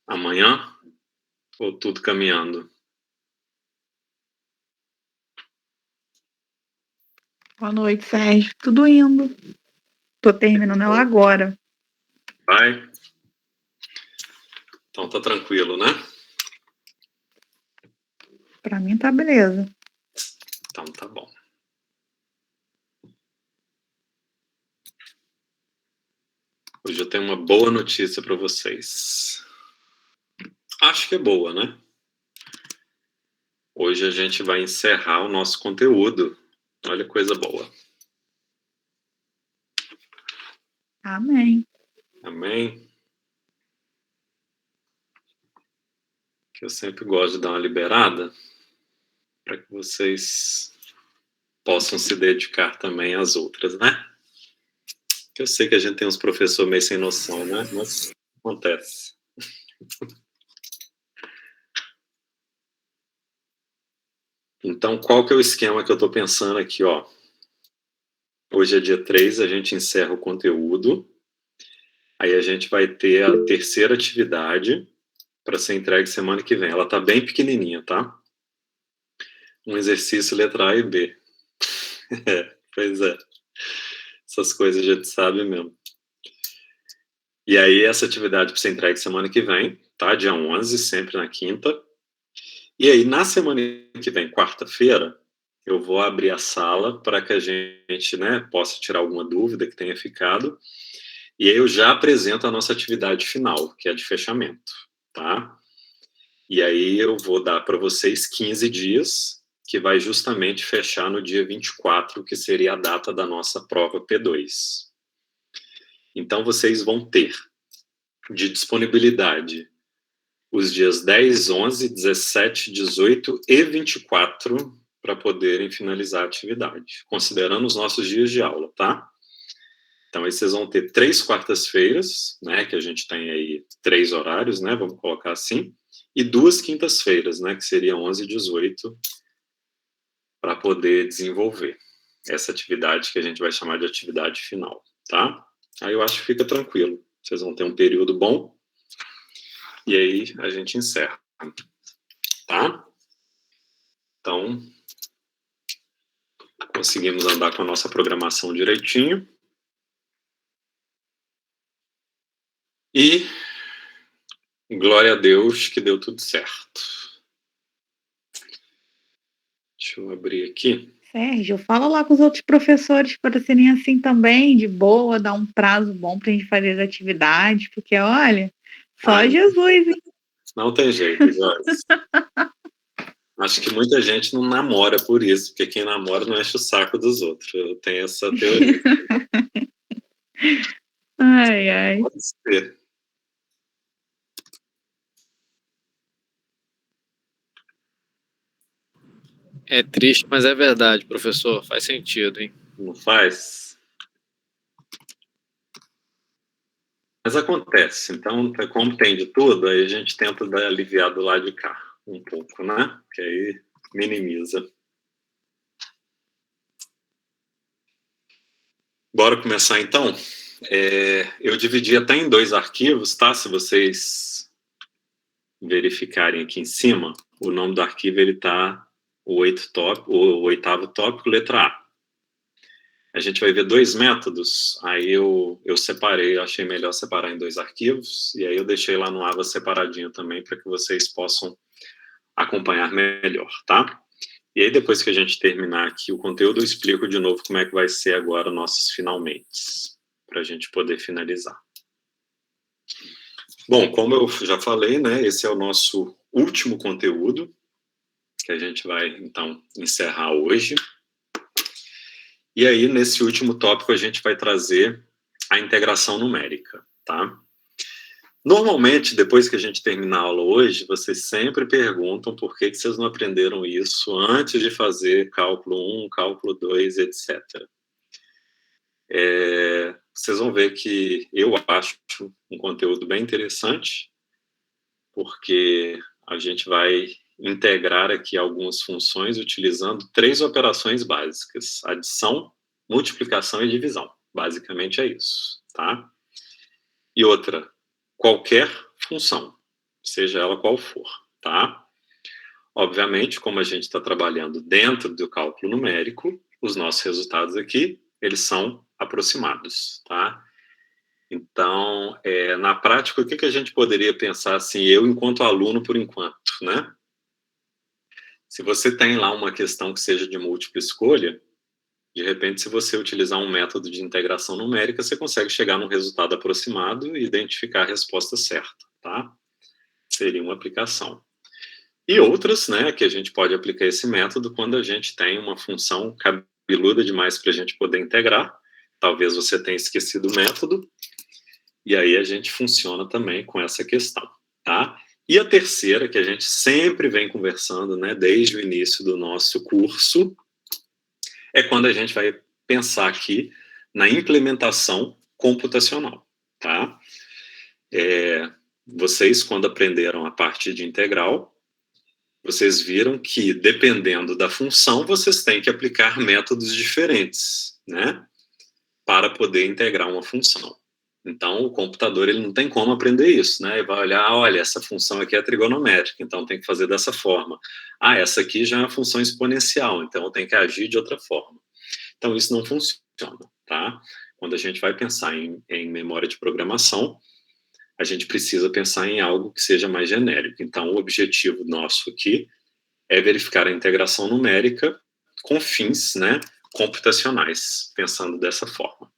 amanhã? Ou tudo caminhando? Boa noite, Sérgio. Tudo indo. Tô terminando ela agora. Vai? Então tá tranquilo, né? Pra mim tá beleza. Então tá bom. Hoje eu tenho uma boa notícia para vocês. Acho que é boa, né? Hoje a gente vai encerrar o nosso conteúdo. Olha que coisa boa. Amém. Amém? Que eu sempre gosto de dar uma liberada para que vocês possam se dedicar também às outras, né? Eu sei que a gente tem uns professores meio sem noção, né? Mas acontece. Então, qual que é o esquema que eu estou pensando aqui, ó? Hoje é dia 3, a gente encerra o conteúdo. Aí a gente vai ter a terceira atividade para ser entregue semana que vem. Ela está bem pequenininha, tá? Um exercício letra A e B. Pois é. Essas coisas a gente sabe mesmo. E aí essa atividade para ser entregue semana que vem, tá? Dia 11, sempre na quinta. E aí na semana que vem, quarta-feira, eu vou abrir a sala para que a gente, né, possa tirar alguma dúvida que tenha ficado. E aí eu já apresento a nossa atividade final, que é a de fechamento, tá? E aí eu vou dar para vocês 15 dias, que vai justamente fechar no dia 24, que seria a data da nossa prova P2. Então vocês vão ter de disponibilidade os dias 10, 11, 17, 18 e 24 para poderem finalizar a atividade, considerando os nossos dias de aula, tá? Então, aí vocês vão ter 3 quartas-feiras, né, que a gente tem aí 3 horários, né, vamos colocar assim, e 2 quintas-feiras, né, que seria 11 e 18, para poder desenvolver essa atividade que a gente vai chamar de atividade final, tá? Aí eu acho que fica tranquilo, vocês vão ter um período bom, e aí a gente encerra, tá? Então, conseguimos andar com a nossa programação direitinho. E glória a Deus que deu tudo certo. Deixa eu abrir aqui. Sérgio, fala lá com os outros professores para serem assim também, de boa, dar um prazo bom pra gente fazer as atividades, porque olha, só Jesus, hein? Não tem jeito, Joyce. Acho que muita gente não namora por isso, porque quem namora não enche o saco dos outros. Eu tenho essa teoria. Ai, ai. Pode ser. É triste, mas é verdade, professor. Faz sentido, hein? Não faz? Mas acontece. Então, como tem de tudo, aí a gente tenta dar aliviar do lado de cá um pouco, né? Que aí minimiza. Bora começar então? Eu dividi até em 2 arquivos, tá? Se vocês verificarem aqui em cima, o nome do arquivo ele tá o 8º tópico, letra A. A gente vai ver 2 métodos, aí eu separei, eu achei melhor separar em 2 arquivos, e aí eu deixei lá no Ava separadinho também, para que vocês possam acompanhar melhor, tá? E aí depois que a gente terminar aqui o conteúdo, eu explico de novo como é que vai ser agora nossos finalmente, para a gente poder finalizar. Bom, como eu já falei, né, esse é o nosso último conteúdo, que a gente vai, então, encerrar hoje. E aí, nesse último tópico, a gente vai trazer a integração numérica, tá? Normalmente, depois que a gente terminar a aula hoje, vocês sempre perguntam por que vocês não aprenderam isso antes de fazer cálculo 1, cálculo 2, etc. Vocês vão ver que eu acho um conteúdo bem interessante, porque a gente vai integrar aqui algumas funções utilizando 3 operações básicas: adição, multiplicação e divisão. Basicamente é isso, tá? E outra, qualquer função. seja ela qual for, tá? Obviamente, como a gente está trabalhando dentro do cálculo numérico, os nossos resultados aqui, eles são aproximados, tá? Então, na prática, o que a gente poderia pensar assim, eu enquanto aluno por enquanto, né? Se você tem lá uma questão que seja de múltipla escolha, de repente, se você utilizar um método de integração numérica, você consegue chegar num resultado aproximado e identificar a resposta certa, tá? Seria uma aplicação. E outras, né, que a gente pode aplicar esse método quando a gente tem uma função cabeluda demais para a gente poder integrar. Talvez você tenha esquecido o método, e aí a gente funciona também com essa questão, tá? E a terceira, que a gente sempre vem conversando, né, desde o início do nosso curso, é quando a gente vai pensar aqui na implementação computacional, tá? Vocês, quando aprenderam a parte de integral, vocês viram que, dependendo da função, vocês têm que aplicar métodos diferentes, né? Para poder integrar uma função. Então, o computador ele não tem como aprender isso, né? Ele vai olhar, olha, essa função aqui é trigonométrica, então tem que fazer dessa forma. Ah, essa aqui já é uma função exponencial, então eu tenho que agir de outra forma. Então, isso não funciona, tá? Quando a gente vai pensar em memória de programação, a gente precisa pensar em algo que seja mais genérico. Então, o objetivo nosso aqui é verificar a integração numérica com fins, né, computacionais, pensando dessa forma.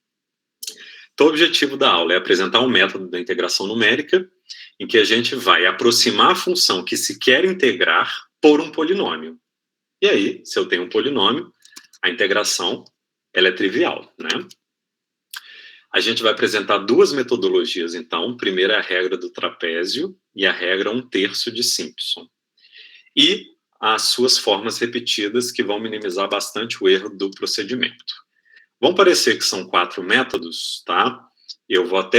Então, o objetivo da aula é apresentar um método da integração numérica em que a gente vai aproximar a função que se quer integrar por um polinômio. E aí, se eu tenho um polinômio, a integração ela é trivial, né? A gente vai apresentar duas metodologias, então. Primeiro é a regra do trapézio e a regra 1/3 de Simpson. E as suas formas repetidas, que vão minimizar bastante o erro do procedimento. Vão parecer que são 4 métodos, tá? Eu vou até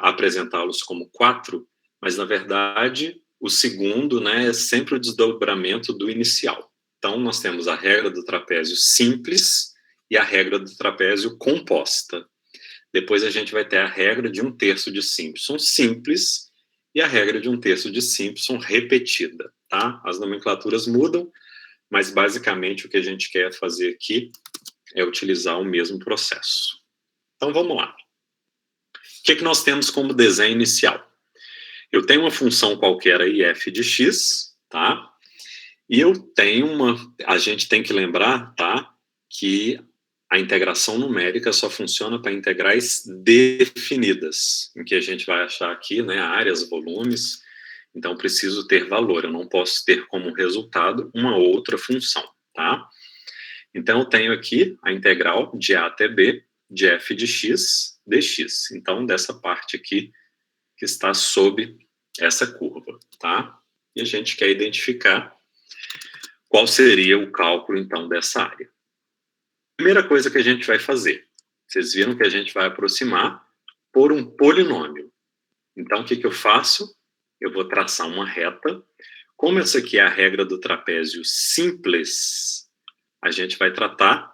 apresentá-los como 4, mas, na verdade, o segundo, né, é sempre o desdobramento do inicial. Então, nós temos a regra do trapézio simples e a regra do trapézio composta. Depois a gente vai ter a regra de 1/3 de Simpson simples e a regra de 1/3 de Simpson repetida, tá? As nomenclaturas mudam, mas basicamente o que a gente quer fazer aqui é utilizar o mesmo processo. Então vamos lá. O que nós temos como desenho inicial? Eu tenho uma função qualquer aí, f de x, tá? E eu tenho a gente tem que lembrar, tá? Que a integração numérica só funciona para integrais definidas, em que a gente vai achar aqui, né, áreas, volumes. Então, preciso ter valor, eu não posso ter como resultado uma outra função, tá? Então, eu tenho aqui a integral de a até b de f de x dx. Então, dessa parte aqui que está sob essa curva, tá? E a gente quer identificar qual seria o cálculo, então, dessa área. Primeira coisa que a gente vai fazer, vocês viram que a gente vai aproximar por um polinômio. Então, o que eu faço? Eu vou traçar uma reta. Como essa aqui é a regra do trapézio simples, a gente vai tratar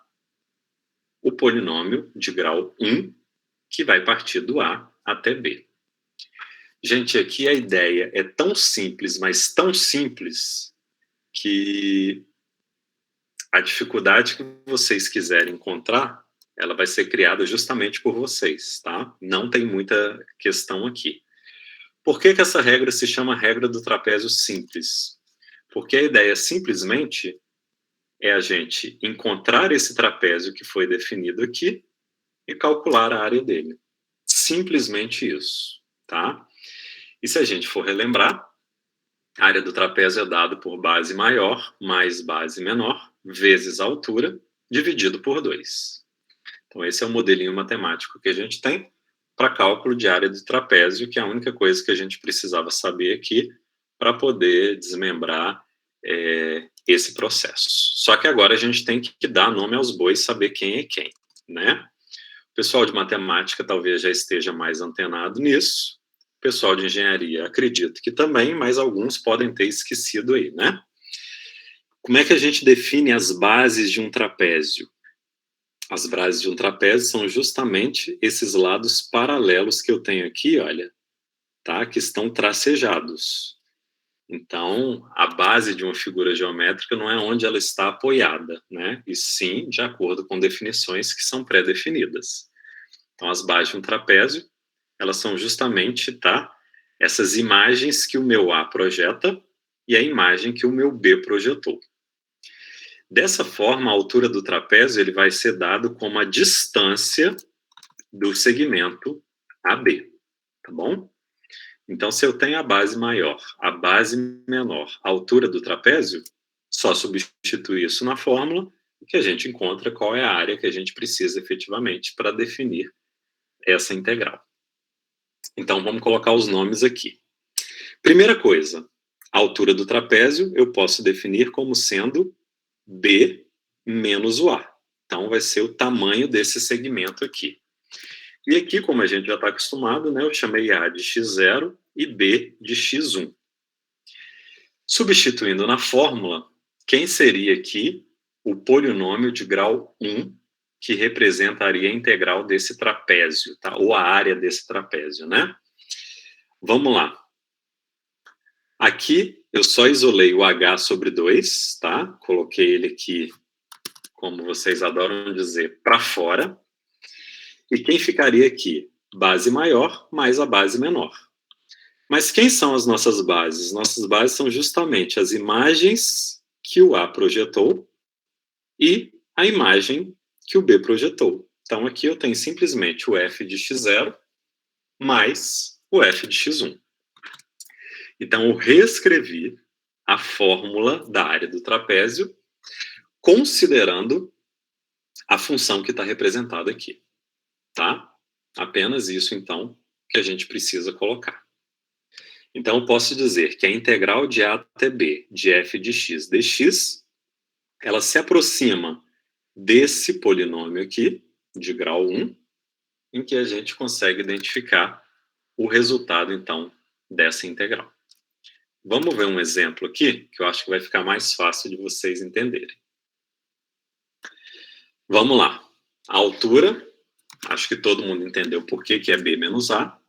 o polinômio de grau 1, que vai partir do A até B. Gente, aqui a ideia é tão simples, mas tão simples, que a dificuldade que vocês quiserem encontrar, ela vai ser criada justamente por vocês, tá? Não tem muita questão aqui. Por que essa regra se chama regra do trapézio simples? Porque a ideia simplesmente é a gente encontrar esse trapézio que foi definido aqui e calcular a área dele. Simplesmente isso, tá? E se a gente for relembrar, a área do trapézio é dada por base maior mais base menor, vezes a altura, dividido por 2. Então, esse é o modelinho matemático que a gente tem para cálculo de área do trapézio, que é a única coisa que a gente precisava saber aqui para poder desmembrar esse processo. Só que agora a gente tem que dar nome aos bois, saber quem é quem, né? O pessoal de matemática talvez já esteja mais antenado nisso. O pessoal de engenharia acredito que também, mas alguns podem ter esquecido aí, né? Como é que a gente define as bases de um trapézio? As bases de um trapézio são justamente esses lados paralelos que eu tenho aqui, olha, tá? Que estão tracejados. Então, a base de uma figura geométrica não é onde ela está apoiada, né? E sim de acordo com definições que são pré-definidas. Então, as bases de um trapézio, elas são justamente, tá? Essas imagens que o meu A projeta e a imagem que o meu B projetou. Dessa forma, a altura do trapézio ele vai ser dado como a distância do segmento AB, tá bom? Então, se eu tenho a base maior, a base menor, a altura do trapézio, só substituir isso na fórmula que a gente encontra qual é a área que a gente precisa efetivamente para definir essa integral. Então, vamos colocar os nomes aqui. Primeira coisa, a altura do trapézio eu posso definir como sendo B menos o A. Então, vai ser o tamanho desse segmento aqui. E aqui, como a gente já está acostumado, né, eu chamei A de x0 e B de x1. Substituindo na fórmula, quem seria aqui o polinômio de grau 1, que representaria a integral desse trapézio, tá? Ou a área desse trapézio, né? Vamos lá. Aqui, eu só isolei o h sobre 2, tá? Coloquei ele aqui, como vocês adoram dizer, para fora. E quem ficaria aqui? Base maior mais a base menor. Mas quem são as nossas bases? Nossas bases são justamente as imagens que o A projetou e a imagem que o B projetou. Então, aqui eu tenho simplesmente o f de x0 mais o f de x1. Então, eu reescrevi a fórmula da área do trapézio considerando a função que está representada aqui. Tá? Apenas isso, então, que a gente precisa colocar. Então, eu posso dizer que a integral de A até B de f de x dx, ela se aproxima desse polinômio aqui, de grau 1, em que a gente consegue identificar o resultado, então, dessa integral. Vamos ver um exemplo aqui, que eu acho que vai ficar mais fácil de vocês entenderem. Vamos lá. A altura, acho que todo mundo entendeu por que é B menos A.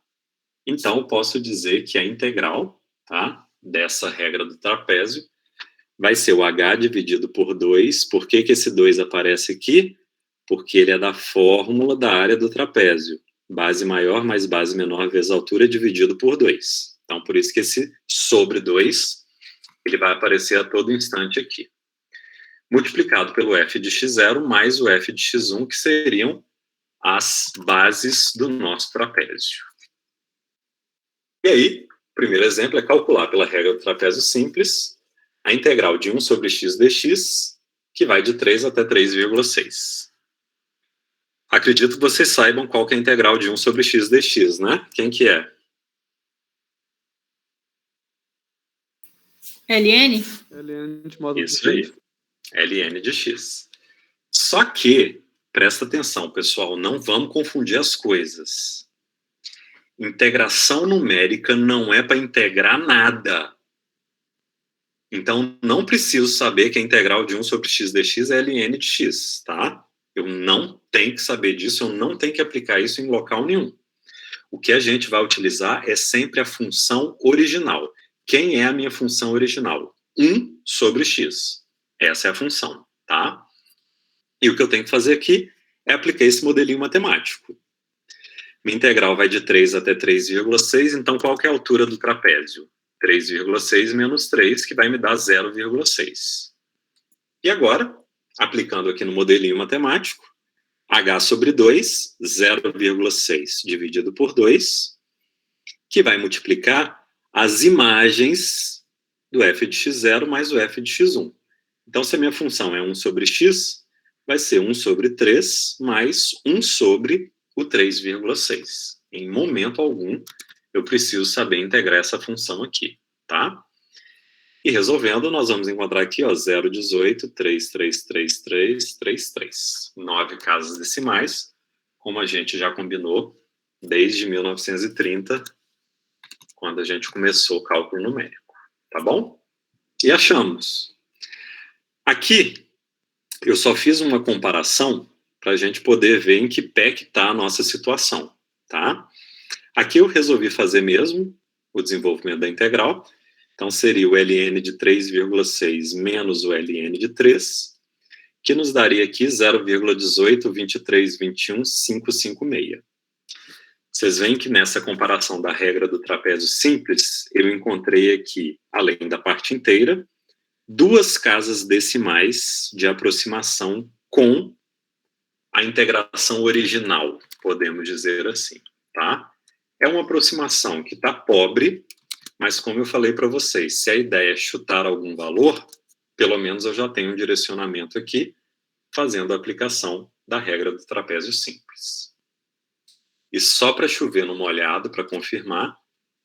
Então, eu posso dizer que a integral, tá, dessa regra do trapézio vai ser o h dividido por 2. Por que esse 2 aparece aqui? Porque ele é da fórmula da área do trapézio. Base maior mais base menor vezes altura dividido por 2. Então, por isso que esse sobre 2, ele vai aparecer a todo instante aqui. Multiplicado pelo f de x0 mais o f de x1, que seriam as bases do nosso trapézio. E aí, o primeiro exemplo é calcular pela regra do trapézio simples a integral de 1 sobre x dx, que vai de 3 até 3,6. Acredito que vocês saibam qual que é a integral de 1 sobre x dx, né? Quem que é? LN? LN de modo Isso aí. LN de x. Só que, presta atenção, pessoal, não vamos confundir as coisas. Integração numérica não é para integrar nada. Então, não preciso saber que a integral de 1 sobre x dx é ln de x, tá? Eu não tenho que saber disso, eu não tenho que aplicar isso em local nenhum. O que a gente vai utilizar é sempre a função original. Quem é a minha função original? 1 sobre x. Essa é a função, tá? E o que eu tenho que fazer aqui é aplicar esse modelinho matemático. Minha integral vai de 3 até 3,6, então qual que é a altura do trapézio? 3,6 menos 3, que vai me dar 0,6. E agora, aplicando aqui no modelinho matemático, h sobre 2, 0,6 dividido por 2, que vai multiplicar as imagens do f de x0 mais o f de x1. Então, se a minha função é 1 sobre x, vai ser 1 sobre 3 mais 1 sobre o 3,6. Em momento algum, eu preciso saber integrar essa função aqui, tá? E resolvendo, nós vamos encontrar aqui, ó, 0,18, 3,333, 3,3. 9 casas decimais, como a gente já combinou desde 1930, quando a gente começou o cálculo numérico, tá bom? E achamos. Aqui, eu só fiz uma comparação para a gente poder ver em que pé que está a nossa situação, tá? Aqui eu resolvi fazer mesmo o desenvolvimento da integral. Então, seria o ln de 3,6 menos o ln de 3, que nos daria aqui 0,182321,556. Vocês veem que nessa comparação da regra do trapézio simples, eu encontrei aqui, além da parte inteira, 2 casas decimais de aproximação com a integração original, podemos dizer assim, tá? É uma aproximação que está pobre, mas como eu falei para vocês, se a ideia é chutar algum valor, pelo menos eu já tenho um direcionamento aqui, fazendo a aplicação da regra do trapézio simples. E só para chover no molhado, para confirmar,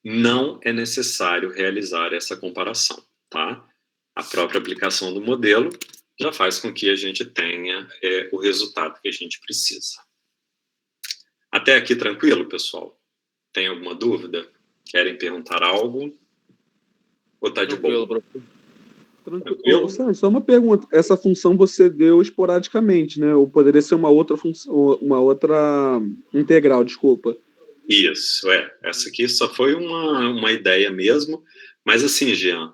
não é necessário realizar essa comparação, tá? A própria aplicação do modelo já faz com que a gente tenha o resultado que a gente precisa. Até aqui tranquilo, pessoal? Tem alguma dúvida? Querem perguntar algo? Ou tá de boa? Tranquilo. Sérgio, só uma pergunta. Essa função você deu esporadicamente, né? Ou poderia ser uma outra função, uma outra integral, desculpa. Isso, essa aqui só foi uma ideia mesmo, mas assim, Jean,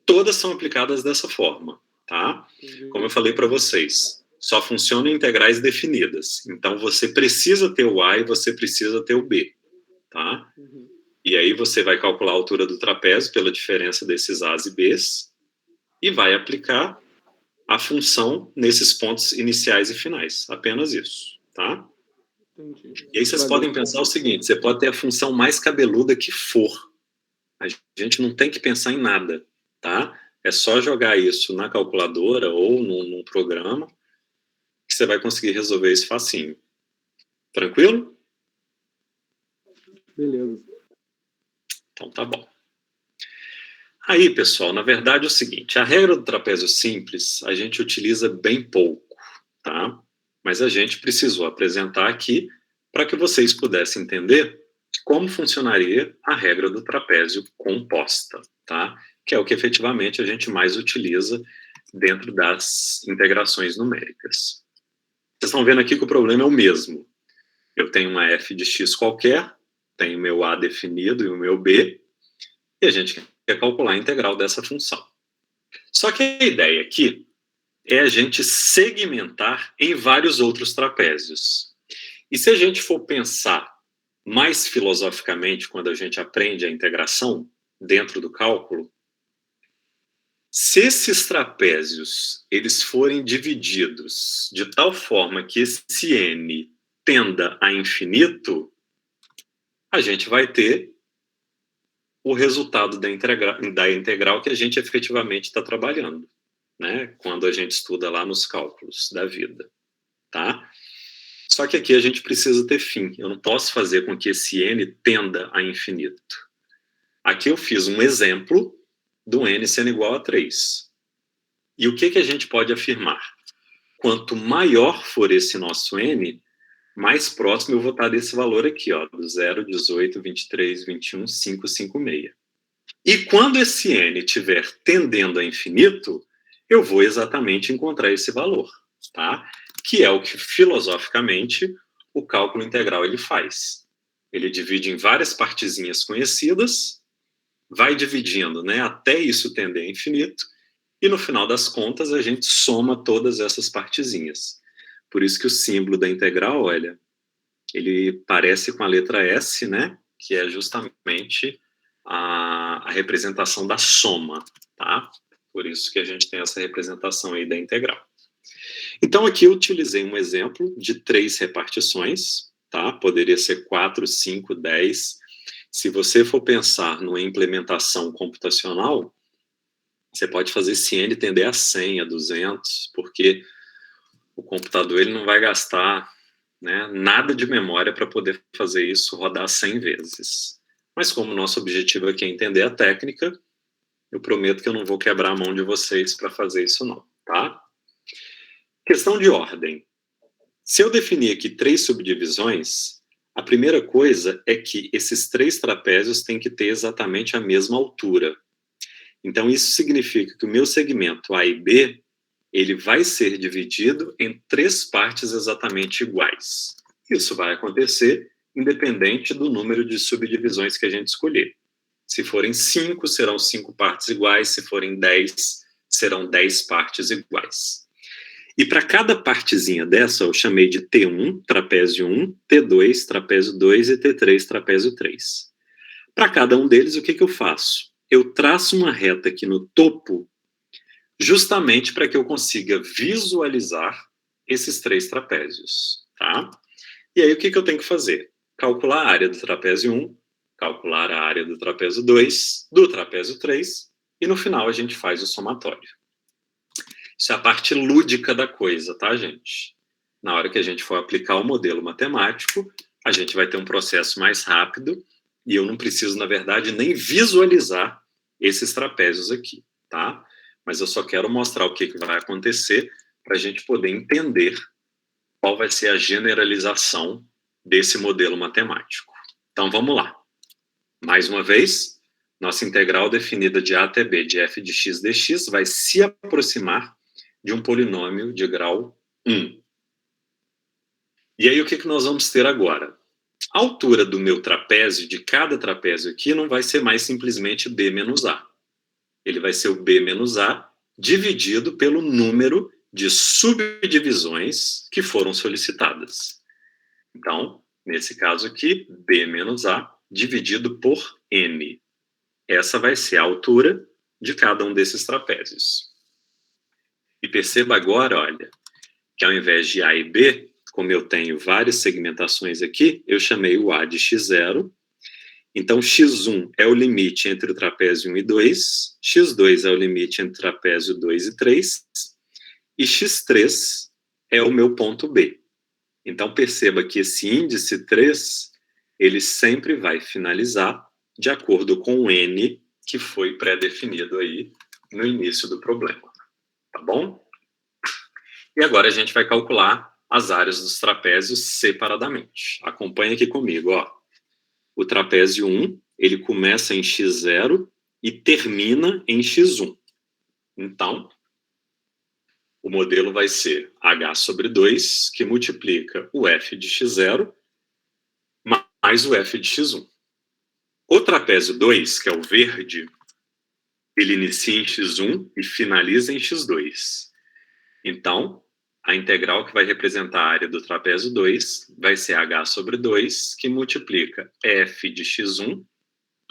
todas são aplicadas dessa forma, tá? Como eu falei para vocês, só funcionam em integrais definidas. Então, você precisa ter o A e você precisa ter o B, tá? E aí você vai calcular a altura do trapézio pela diferença desses A's e B's e vai aplicar a função nesses pontos iniciais e finais. Apenas isso, tá? Entendi. E aí vocês podem pensar o seguinte, você pode ter a função mais cabeluda que for. A gente não tem que pensar em nada, tá? É só jogar isso na calculadora ou num programa que você vai conseguir resolver isso facinho. Tranquilo? Beleza. Então tá bom. Aí, pessoal, na verdade é o seguinte, a regra do trapézio simples a gente utiliza bem pouco, tá? Mas a gente precisou apresentar aqui para que vocês pudessem entender como funcionaria a regra do trapézio composta, tá? Que é o que efetivamente a gente mais utiliza dentro das integrações numéricas. Vocês estão vendo aqui que o problema é o mesmo. Eu tenho uma f de x qualquer, tenho o meu a definido e o meu b, e a gente quer calcular a integral dessa função. Só que a ideia aqui é a gente segmentar em vários outros trapézios. E se a gente for pensar mais filosoficamente quando a gente aprende a integração dentro do cálculo, se esses trapézios eles forem divididos de tal forma que esse n tenda a infinito, a gente vai ter o resultado da integral que a gente efetivamente está trabalhando, né? Quando a gente estuda lá nos cálculos da vida, tá? Só que aqui a gente precisa ter fim. Eu não posso fazer com que esse n tenda a infinito. Aqui eu fiz um exemplo do n sendo igual a 3. E o que a gente pode afirmar? Quanto maior for esse nosso n, mais próximo eu vou estar desse valor aqui, ó, do 0, 18, 23, 21, 5, 5, 6. E quando esse n estiver tendendo a infinito, eu vou exatamente encontrar esse valor, tá? Que é o que, filosoficamente, o cálculo integral ele faz. Ele divide em várias partezinhas conhecidas, vai dividindo, né, até isso tender a infinito, e no final das contas a gente soma todas essas partezinhas. Por isso que o símbolo da integral, olha, ele parece com a letra S, né, que é justamente a representação da soma, tá? Por isso que a gente tem essa representação aí da integral. Então aqui eu utilizei um exemplo de 3 repartições, tá? Poderia ser 4, 5, 10. Se você for pensar numa implementação computacional, você pode fazer esse n tender a 100, a 200, porque o computador ele não vai gastar, né, nada de memória para poder fazer isso rodar 100 vezes. Mas como o nosso objetivo aqui é entender a técnica, eu prometo que eu não vou quebrar a mão de vocês para fazer isso não, tá? Questão de ordem. Se eu definir aqui 3 subdivisões, a primeira coisa é que esses 3 trapézios têm que ter exatamente a mesma altura. Então, isso significa que o meu segmento A e B, ele vai ser dividido em 3 partes exatamente iguais. Isso vai acontecer independente do número de subdivisões que a gente escolher. Se forem 5, serão 5 partes iguais. Se forem 10, serão 10 partes iguais. E para cada partezinha dessa, eu chamei de T1, trapézio 1, T2, trapézio 2 e T3, trapézio 3. Para cada um deles, o que eu faço? Eu traço uma reta aqui no topo, justamente para que eu consiga visualizar esses 3 trapézios, tá? E aí, o que eu tenho que fazer? Calcular a área do trapézio 1, calcular a área do trapézio 2, do trapézio 3, e no final a gente faz o somatório. Isso é a parte lúdica da coisa, tá, gente? Na hora que a gente for aplicar o modelo matemático, a gente vai ter um processo mais rápido e eu não preciso, na verdade, nem visualizar esses trapézios aqui, tá? Mas eu só quero mostrar o que vai acontecer para a gente poder entender qual vai ser a generalização desse modelo matemático. Então, vamos lá. Mais uma vez, nossa integral definida de a até b de f de x dx vai se aproximar de um polinômio de grau 1. E aí, o que nós vamos ter agora? A altura do meu trapézio, de cada trapézio aqui, não vai ser mais simplesmente b menos a. Ele vai ser o b menos a dividido pelo número de subdivisões que foram solicitadas. Então, nesse caso aqui, b menos a dividido por n. Essa vai ser a altura de cada um desses trapézios. E perceba agora, olha, que ao invés de A e B, como eu tenho várias segmentações aqui, eu chamei o A de x0. Então, x1 é o limite entre o trapézio 1 e 2, x2 é o limite entre o trapézio 2 e 3, e x3 é o meu ponto B. Então, perceba que esse índice 3, ele sempre vai finalizar de acordo com o n que foi pré-definido aí no início do problema. Tá bom? E agora a gente vai calcular as áreas dos trapézios separadamente. Acompanhe aqui comigo, ó. O trapézio 1, ele começa em x0 e termina em x1. Então, o modelo vai ser h sobre 2, que multiplica o f de x0 mais o f de x1. O trapézio 2, que é o verde, ele inicia em x1 e finaliza em x2. Então, a integral que vai representar a área do trapézio 2 vai ser h sobre 2, que multiplica f de x1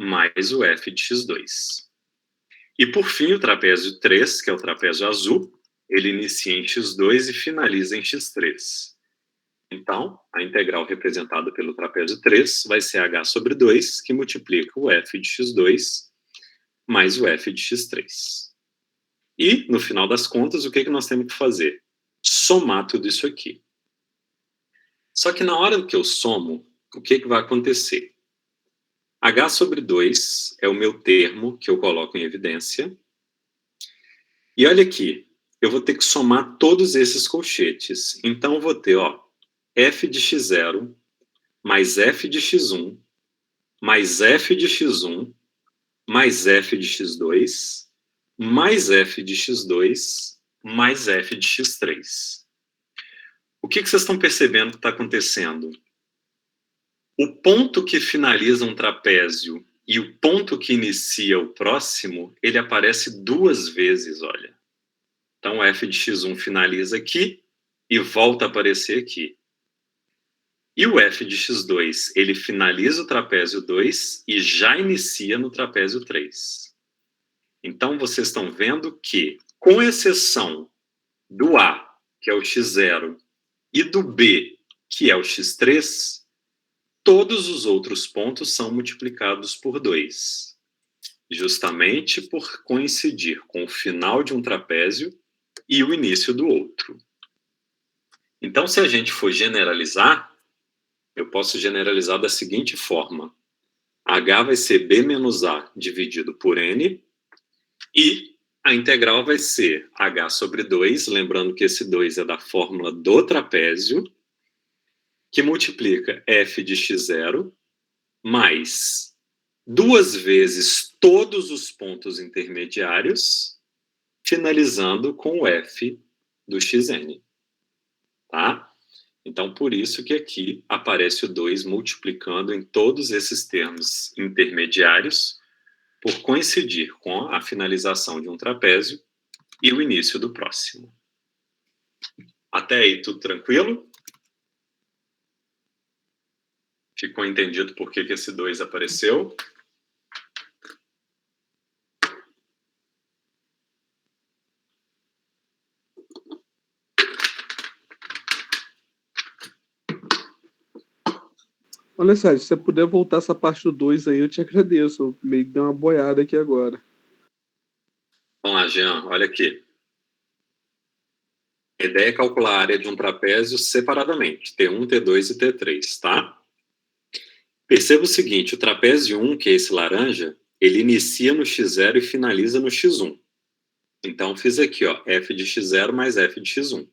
mais o f de x2. E, por fim, o trapézio 3, que é o trapézio azul, ele inicia em x2 e finaliza em x3. Então, a integral representada pelo trapézio 3 vai ser h sobre 2, que multiplica o f de x2 mais o f de x3. E, no final das contas, o que nós temos que fazer? Somar tudo isso aqui. Só que na hora que eu somo, o que vai acontecer? H sobre 2 é o meu termo que eu coloco em evidência. E olha aqui, eu vou ter que somar todos esses colchetes. Então, eu vou ter, ó, f de x0 mais f de x1 mais f de x1 mais f de x2 mais f de x2 mais f de x3. O que vocês estão percebendo que está acontecendo? O ponto que finaliza um trapézio e o ponto que inicia o próximo, ele aparece 2 vezes, olha. Então, f de x1 finaliza aqui e volta a aparecer aqui. E o f de x2, ele finaliza o trapézio 2 e já inicia no trapézio 3. Então, vocês estão vendo que, com exceção do A, que é o x0, e do B, que é o x3, todos os outros pontos são multiplicados por 2, justamente por coincidir com o final de um trapézio e o início do outro. Então, se a gente for generalizar, eu posso generalizar da seguinte forma. H vai ser B menos A dividido por N, e a integral vai ser H sobre 2, lembrando que esse 2 é da fórmula do trapézio, que multiplica f de x0 mais 2 vezes todos os pontos intermediários, finalizando com o f do xn. Tá? Então, por isso que aqui aparece o 2 multiplicando em todos esses termos intermediários por coincidir com a finalização de um trapézio e o início do próximo. Até aí, tudo tranquilo? Ficou entendido por que esse 2 apareceu? Olha, Sérgio, se você puder voltar essa parte do 2 aí, eu te agradeço. Eu meio que dei uma boiada aqui agora. Vamos lá, Jean, olha aqui. A ideia é calcular a área de um trapézio separadamente, T1, T2 e T3, tá? Perceba o seguinte, o trapézio 1, que é esse laranja, ele inicia no x0 e finaliza no x1. Então, fiz aqui, ó, f de x0 mais f de x1.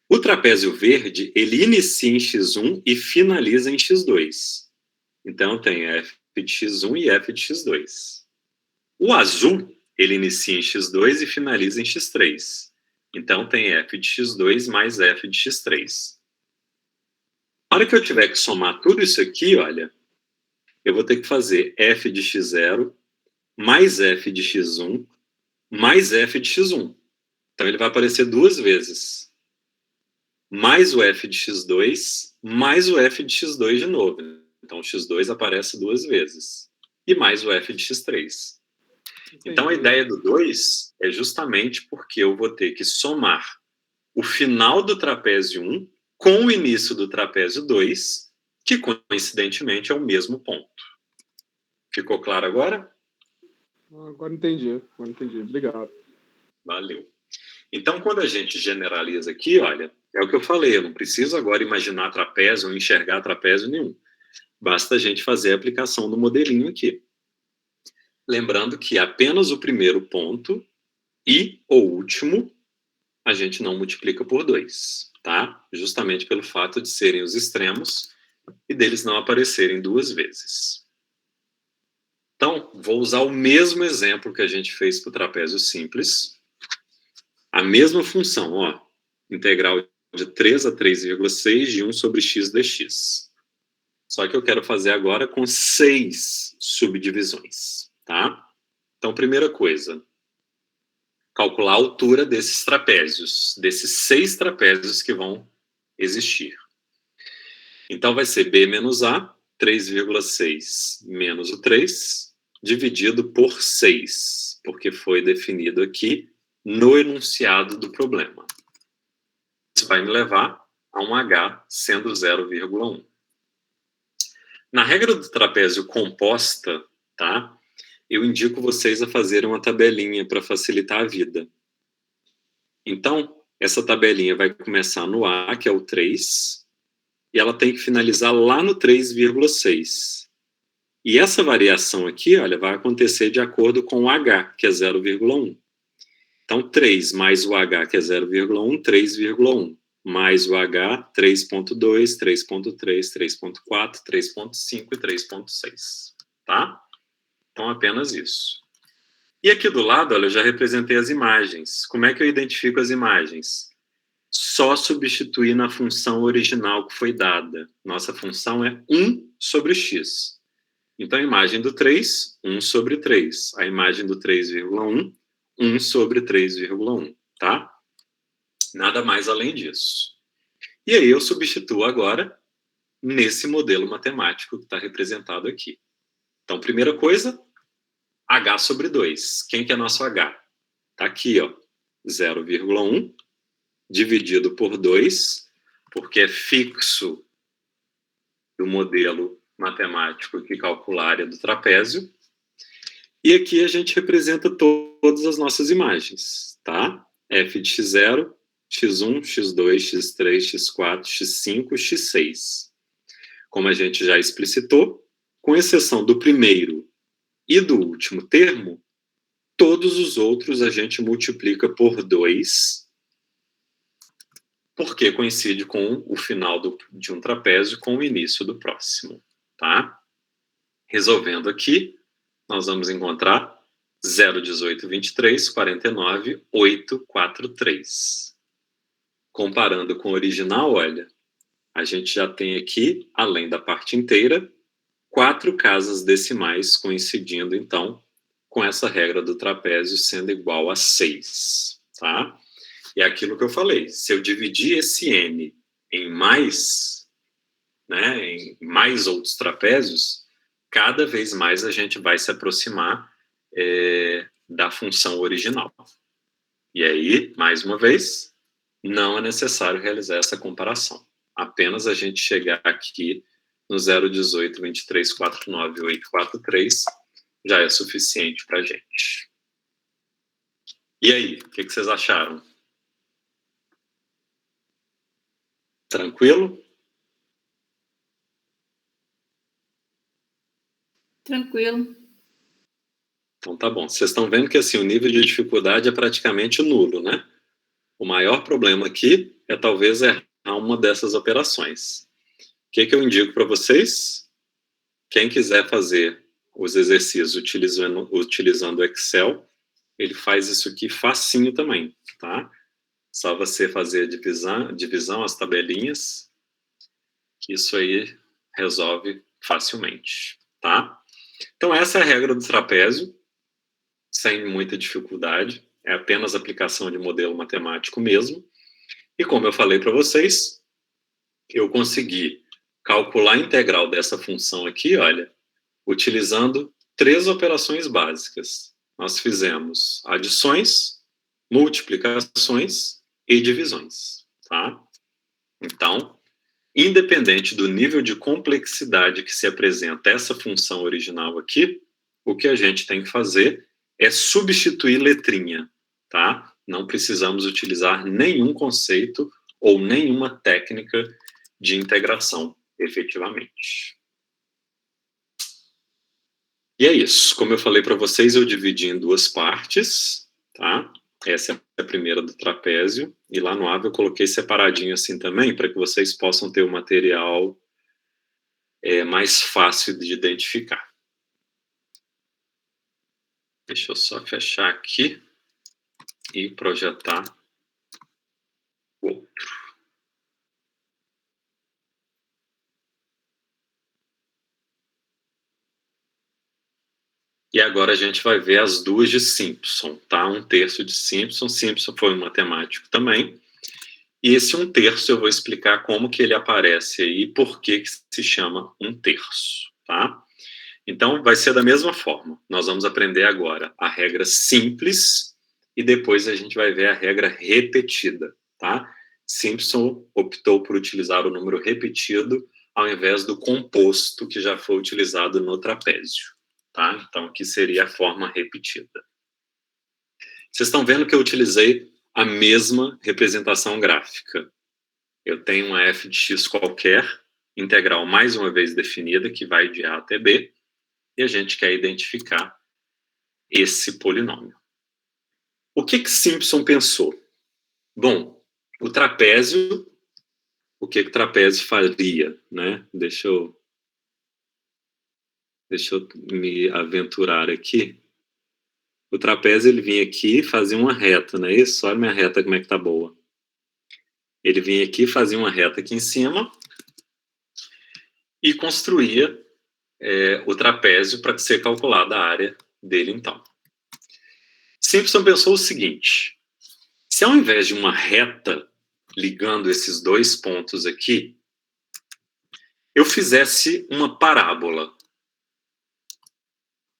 O trapézio verde, ele inicia em x1 e finaliza em x2. Então, tem f de x1 e f de x2. O azul, ele inicia em x2 e finaliza em x3. Então, tem f de x2 mais f de x3. Na hora que eu tiver que somar tudo isso aqui, olha, eu vou ter que fazer f de x0 mais f de x1 mais f de x1. Então, ele vai aparecer duas vezes. Mais o f de x2, mais o f de x2 de novo. Então, o x2 aparece duas vezes. E mais o f de x3. Então, a ideia do 2 é justamente porque eu vou ter que somar o final do trapézio 1 com o início do trapézio 2, que, coincidentemente, é o mesmo ponto. Ficou claro agora? Agora entendi. Obrigado. Valeu. Então, quando a gente generaliza aqui, olha, é o que eu falei, eu não preciso agora imaginar trapézio ou enxergar trapézio nenhum. Basta a gente fazer a aplicação do modelinho aqui. Lembrando que apenas o primeiro ponto e o último a gente não multiplica por 2, tá? Justamente pelo fato de serem os extremos e deles não aparecerem duas vezes. Então, vou usar o mesmo exemplo que a gente fez para o trapézio simples. A mesma função, ó, integral de 3 a 3,6 de 1 sobre x dx. Só que eu quero fazer agora com 6 subdivisões, tá? Então, primeira coisa, calcular a altura desses trapézios, desses 6 trapézios que vão existir. Então, vai ser b menos a, 3,6 menos o 3, dividido por 6, porque foi definido aqui no enunciado do problema. Isso vai me levar a um h sendo 0,1. Na regra do trapézio composta, tá? Eu indico vocês a fazerem uma tabelinha para facilitar a vida. Então, essa tabelinha vai começar no A, que é o 3, e ela tem que finalizar lá no 3,6. E essa variação aqui, olha, vai acontecer de acordo com o H, que é 0,1. Então, 3 mais o H, que é 0,1, 3,1. Mais o H, 3,2, 3,3, 3,4, 3,5 e 3,6. Tá? Então, apenas isso. E aqui do lado, olha, eu já representei as imagens. Como é que eu identifico as imagens? Só substituir na função original que foi dada. Nossa função é 1 sobre x. Então, a imagem do 3, 1 sobre 3. A imagem do 3,1, 1 sobre 3,1, tá? Nada mais além disso. E aí eu substituo agora nesse modelo matemático que está representado aqui. Então, primeira coisa, h sobre 2. Quem que é nosso h? Está aqui, ó, 0,1 dividido por 2, porque é fixo do modelo matemático que calcula a área do trapézio. E aqui a gente representa todas as nossas imagens, tá? f de x0, x1, x2, x3, x4, x5, x6. Como a gente já explicitou, com exceção do primeiro e do último termo, todos os outros a gente multiplica por 2, porque coincide com o final de um trapézio com o início do próximo, tá? Resolvendo aqui, nós vamos encontrar 0, 18, 23, 49, 8, 4, 3. Comparando com o original, olha, a gente já tem aqui, além da parte inteira, 4 casas decimais coincidindo, então, com essa regra do trapézio sendo igual a 6, tá? E é aquilo que eu falei, se eu dividir esse n em mais, né, em mais outros trapézios, cada vez mais a gente vai se aproximar da função original. E aí, mais uma vez, não é necessário realizar essa comparação. Apenas a gente chegar aqui no 0,18, 23, 49, 8, 43 já é suficiente para a gente. E aí, o que vocês acharam? Tranquilo? Tranquilo. Então tá bom. Vocês estão vendo que assim, o nível de dificuldade é praticamente nulo, né? O maior problema aqui é talvez errar uma dessas operações. O que eu indico para vocês? Quem quiser fazer os exercícios utilizando o Excel, ele faz isso aqui facinho também, tá? Só você fazer a divisão, as tabelinhas, que isso aí resolve facilmente, tá? Então essa é a regra do trapézio, sem muita dificuldade, é apenas aplicação de modelo matemático mesmo. E como eu falei para vocês, eu consegui calcular a integral dessa função aqui, olha, utilizando 3 operações básicas. Nós fizemos adições, multiplicações e divisões, tá? Então, independente do nível de complexidade que se apresenta essa função original aqui, o que a gente tem que fazer é substituir letrinha, tá? Não precisamos utilizar nenhum conceito ou nenhuma técnica de integração, efetivamente. E é isso. Como eu falei para vocês, eu dividi em 2 partes, tá? Essa é a primeira do trapézio. E lá no AVE eu coloquei separadinho assim também, para que vocês possam ter o material mais fácil de identificar. Deixa eu só fechar aqui e projetar o outro. E agora a gente vai ver as 2 de Simpson, tá? 1/3 de Simpson. Simpson foi um matemático também. E esse 1/3 eu vou explicar como que ele aparece aí e por que se chama 1/3, tá? Então, vai ser da mesma forma. Nós vamos aprender agora a regra simples e depois a gente vai ver a regra repetida, tá? Simpson optou por utilizar o número repetido ao invés do composto que já foi utilizado no trapézio, tá? Então, aqui seria a forma repetida. Vocês estão vendo que eu utilizei a mesma representação gráfica. Eu tenho uma f de x qualquer, integral mais uma vez definida, que vai de A até B, e a gente quer identificar esse polinômio. O que Simpson pensou? Bom, o trapézio, o que o trapézio faria, né? Deixa eu me aventurar aqui. O trapézio, ele vinha aqui e fazia uma reta, não é isso? Olha minha reta como é que tá boa. Ele vinha aqui, fazia uma reta aqui em cima e construía o trapézio para ser calculada a área dele, então. Simpson pensou o seguinte: se ao invés de uma reta ligando esses 2 pontos aqui, eu fizesse uma parábola,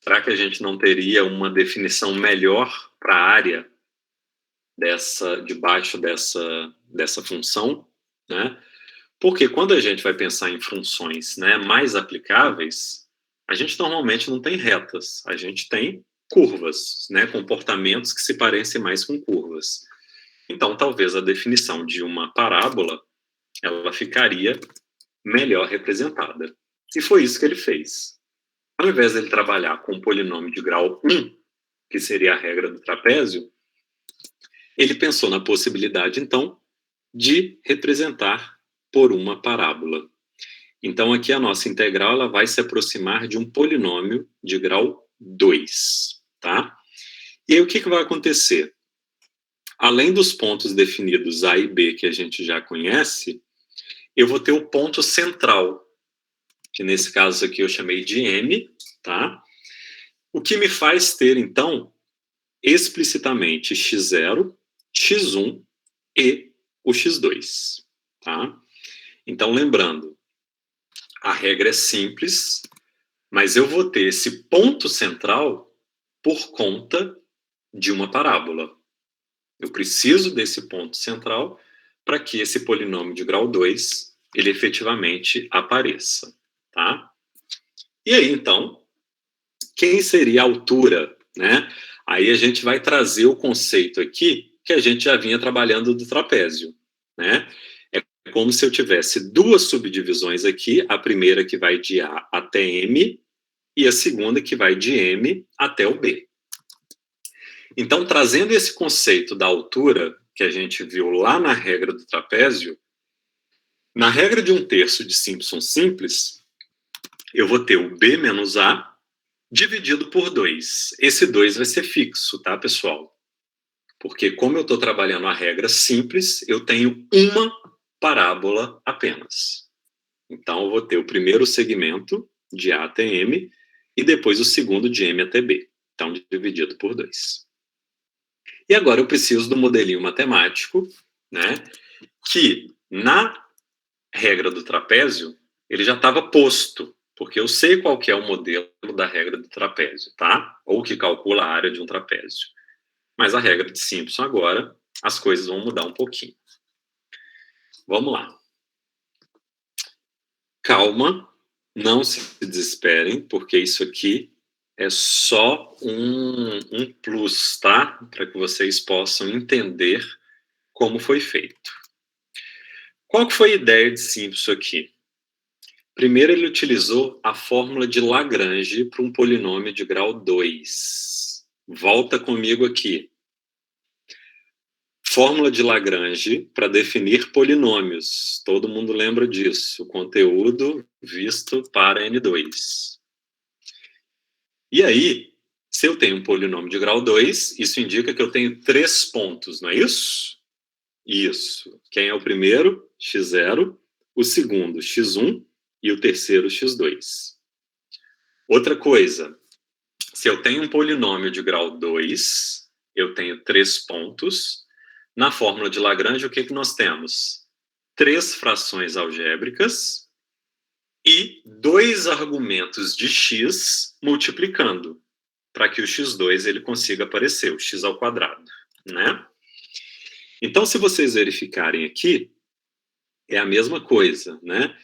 será que a gente não teria uma definição melhor para a área debaixo dessa função, né? Porque quando a gente vai pensar em funções, né, mais aplicáveis, a gente normalmente não tem retas, a gente tem curvas, né, comportamentos que se parecem mais com curvas. Então, talvez a definição de uma parábola, ela ficaria melhor representada. E foi isso que ele fez. Ao invés dele trabalhar com um polinômio de grau 1, que seria a regra do trapézio, ele pensou na possibilidade, então, de representar por uma parábola. Então, aqui a nossa integral ela vai se aproximar de um polinômio de grau 2, tá? E aí, o que vai acontecer? Além dos pontos definidos A e B, que a gente já conhece, eu vou ter o ponto central. que nesse caso aqui eu chamei de M, tá? O que me faz ter, então, explicitamente x0, x1 e o x2, tá? Então, lembrando, a regra é simples, mas eu vou ter esse ponto central por conta de uma parábola. Eu preciso desse ponto central para que esse polinômio de grau 2, ele efetivamente apareça, tá? E aí, então, quem seria a altura, né? Aí a gente vai trazer o conceito aqui que a gente já vinha trabalhando do trapézio, né? É como se eu tivesse duas subdivisões aqui, a primeira que vai de A até M e a segunda que vai de M até o B. Então, trazendo esse conceito da altura que a gente viu lá na regra do trapézio, na regra de um terço de Simpson simples, eu vou ter o B menos A dividido por 2. Esse 2 vai ser fixo, tá, pessoal? Porque como eu estou trabalhando a regra simples, eu tenho uma parábola apenas. Então, eu vou ter o primeiro segmento de A até M e depois o segundo de M até B. Então, dividido por 2. E agora eu preciso do modelinho matemático, né, que na regra do trapézio, ele já estava posto, porque eu sei qual que é o modelo da regra do trapézio, tá? Ou que calcula a área de um trapézio. Mas a regra de Simpson agora, as coisas vão mudar um pouquinho. Vamos lá. Calma, não se desesperem, porque isso aqui é só um plus, tá? Para que vocês possam entender como foi feito. Qual que foi a ideia de Simpson aqui? Primeiro, ele utilizou a fórmula de Lagrange para um polinômio de grau 2. Volta comigo aqui. Fórmula de Lagrange para definir polinômios. Todo mundo lembra disso. O conteúdo visto para N2. E aí, se eu tenho um polinômio de grau 2, isso indica que eu tenho 3 pontos, não é isso? Isso. Quem é o primeiro? x0. O segundo, x1. E o terceiro, x2. Outra coisa, se eu tenho um polinômio de grau 2, eu tenho 3 pontos. Na fórmula de Lagrange, o que nós temos? 3 frações algébricas e 2 argumentos de x multiplicando, para que o x2 ele consiga aparecer, o x ao quadrado, né? Então, se vocês verificarem aqui, é a mesma coisa, né?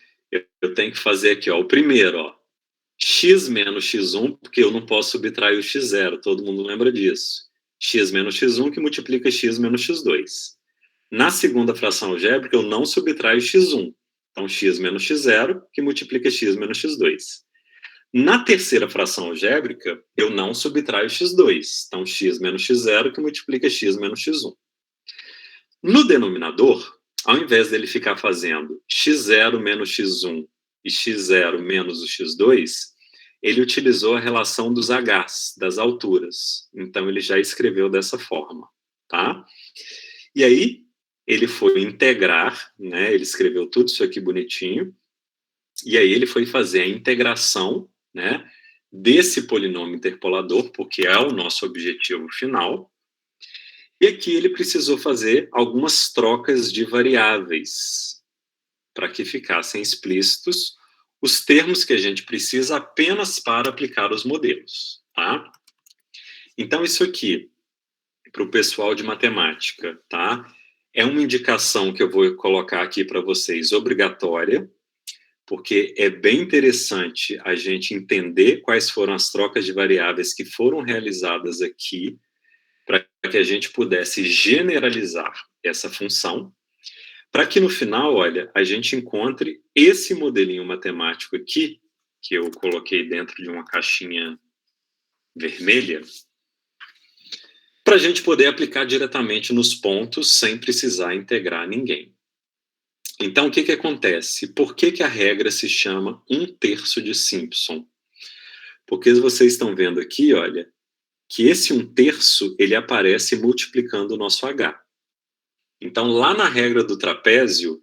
Eu tenho que fazer aqui, ó, o primeiro, ó, x menos x1, porque eu não posso subtrair o x0, todo mundo lembra disso. X menos x1 que multiplica x menos x2. Na segunda fração algébrica, eu não subtraio x1. Então, x menos x0 que multiplica x menos x2. Na terceira fração algébrica, eu não subtraio x2. Então, x menos x0 que multiplica x menos x1. No denominador, ao invés dele ficar fazendo x0 menos x1 e x0 menos o x2, ele utilizou a relação dos h's, das alturas. Então, ele já escreveu dessa forma, tá? E aí, ele foi integrar, né? Ele escreveu tudo isso aqui bonitinho, e aí ele foi fazer a integração, né, desse polinômio interpolador, porque é o nosso objetivo final. E aqui ele precisou fazer algumas trocas de variáveis, para que ficassem explícitos os termos que a gente precisa apenas para aplicar os modelos, tá? Então, isso aqui, para o pessoal de matemática, tá? É uma indicação que eu vou colocar aqui para vocês, obrigatória, porque é bem interessante a gente entender quais foram as trocas de variáveis que foram realizadas aqui, para que a gente pudesse generalizar essa função, para que no final, olha, a gente encontre esse modelinho matemático aqui, que eu coloquei dentro de uma caixinha vermelha, para a gente poder aplicar diretamente nos pontos sem precisar integrar ninguém. Então, o que acontece? Por que a regra se chama 1/3 de Simpson? Porque vocês estão vendo aqui, olha, que esse 1/3, ele aparece multiplicando o nosso H. Então, lá na regra do trapézio,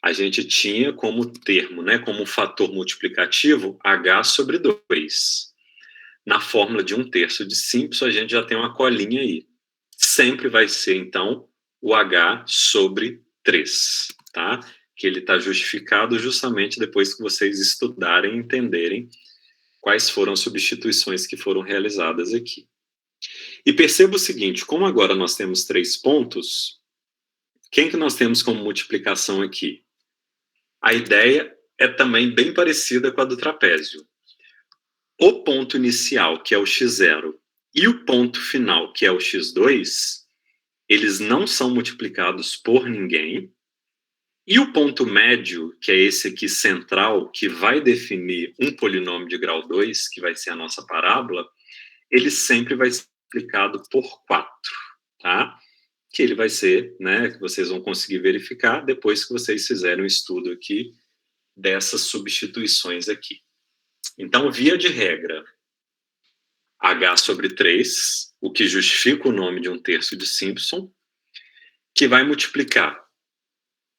a gente tinha como termo, né, como fator multiplicativo, H sobre 2. Na fórmula de 1/3 de Simpson, a gente já tem uma colinha aí. Sempre vai ser, então, o H sobre 3, tá? Que ele está justificado justamente depois que vocês estudarem e entenderem quais foram as substituições que foram realizadas aqui. E perceba o seguinte, como agora nós temos 3 pontos, quem que nós temos como multiplicação aqui? A ideia é também bem parecida com a do trapézio. O ponto inicial, que é o x0, e o ponto final, que é o x2, eles não são multiplicados por ninguém. E o ponto médio, que é esse aqui central, que vai definir um polinômio de grau 2, que vai ser a nossa parábola, ele sempre vai ser multiplicado por 4, tá? Que ele vai ser, né, que vocês vão conseguir verificar depois que vocês fizerem um estudo aqui dessas substituições aqui. Então, via de regra, H sobre 3, o que justifica o nome de 1/3 de Simpson, que vai multiplicar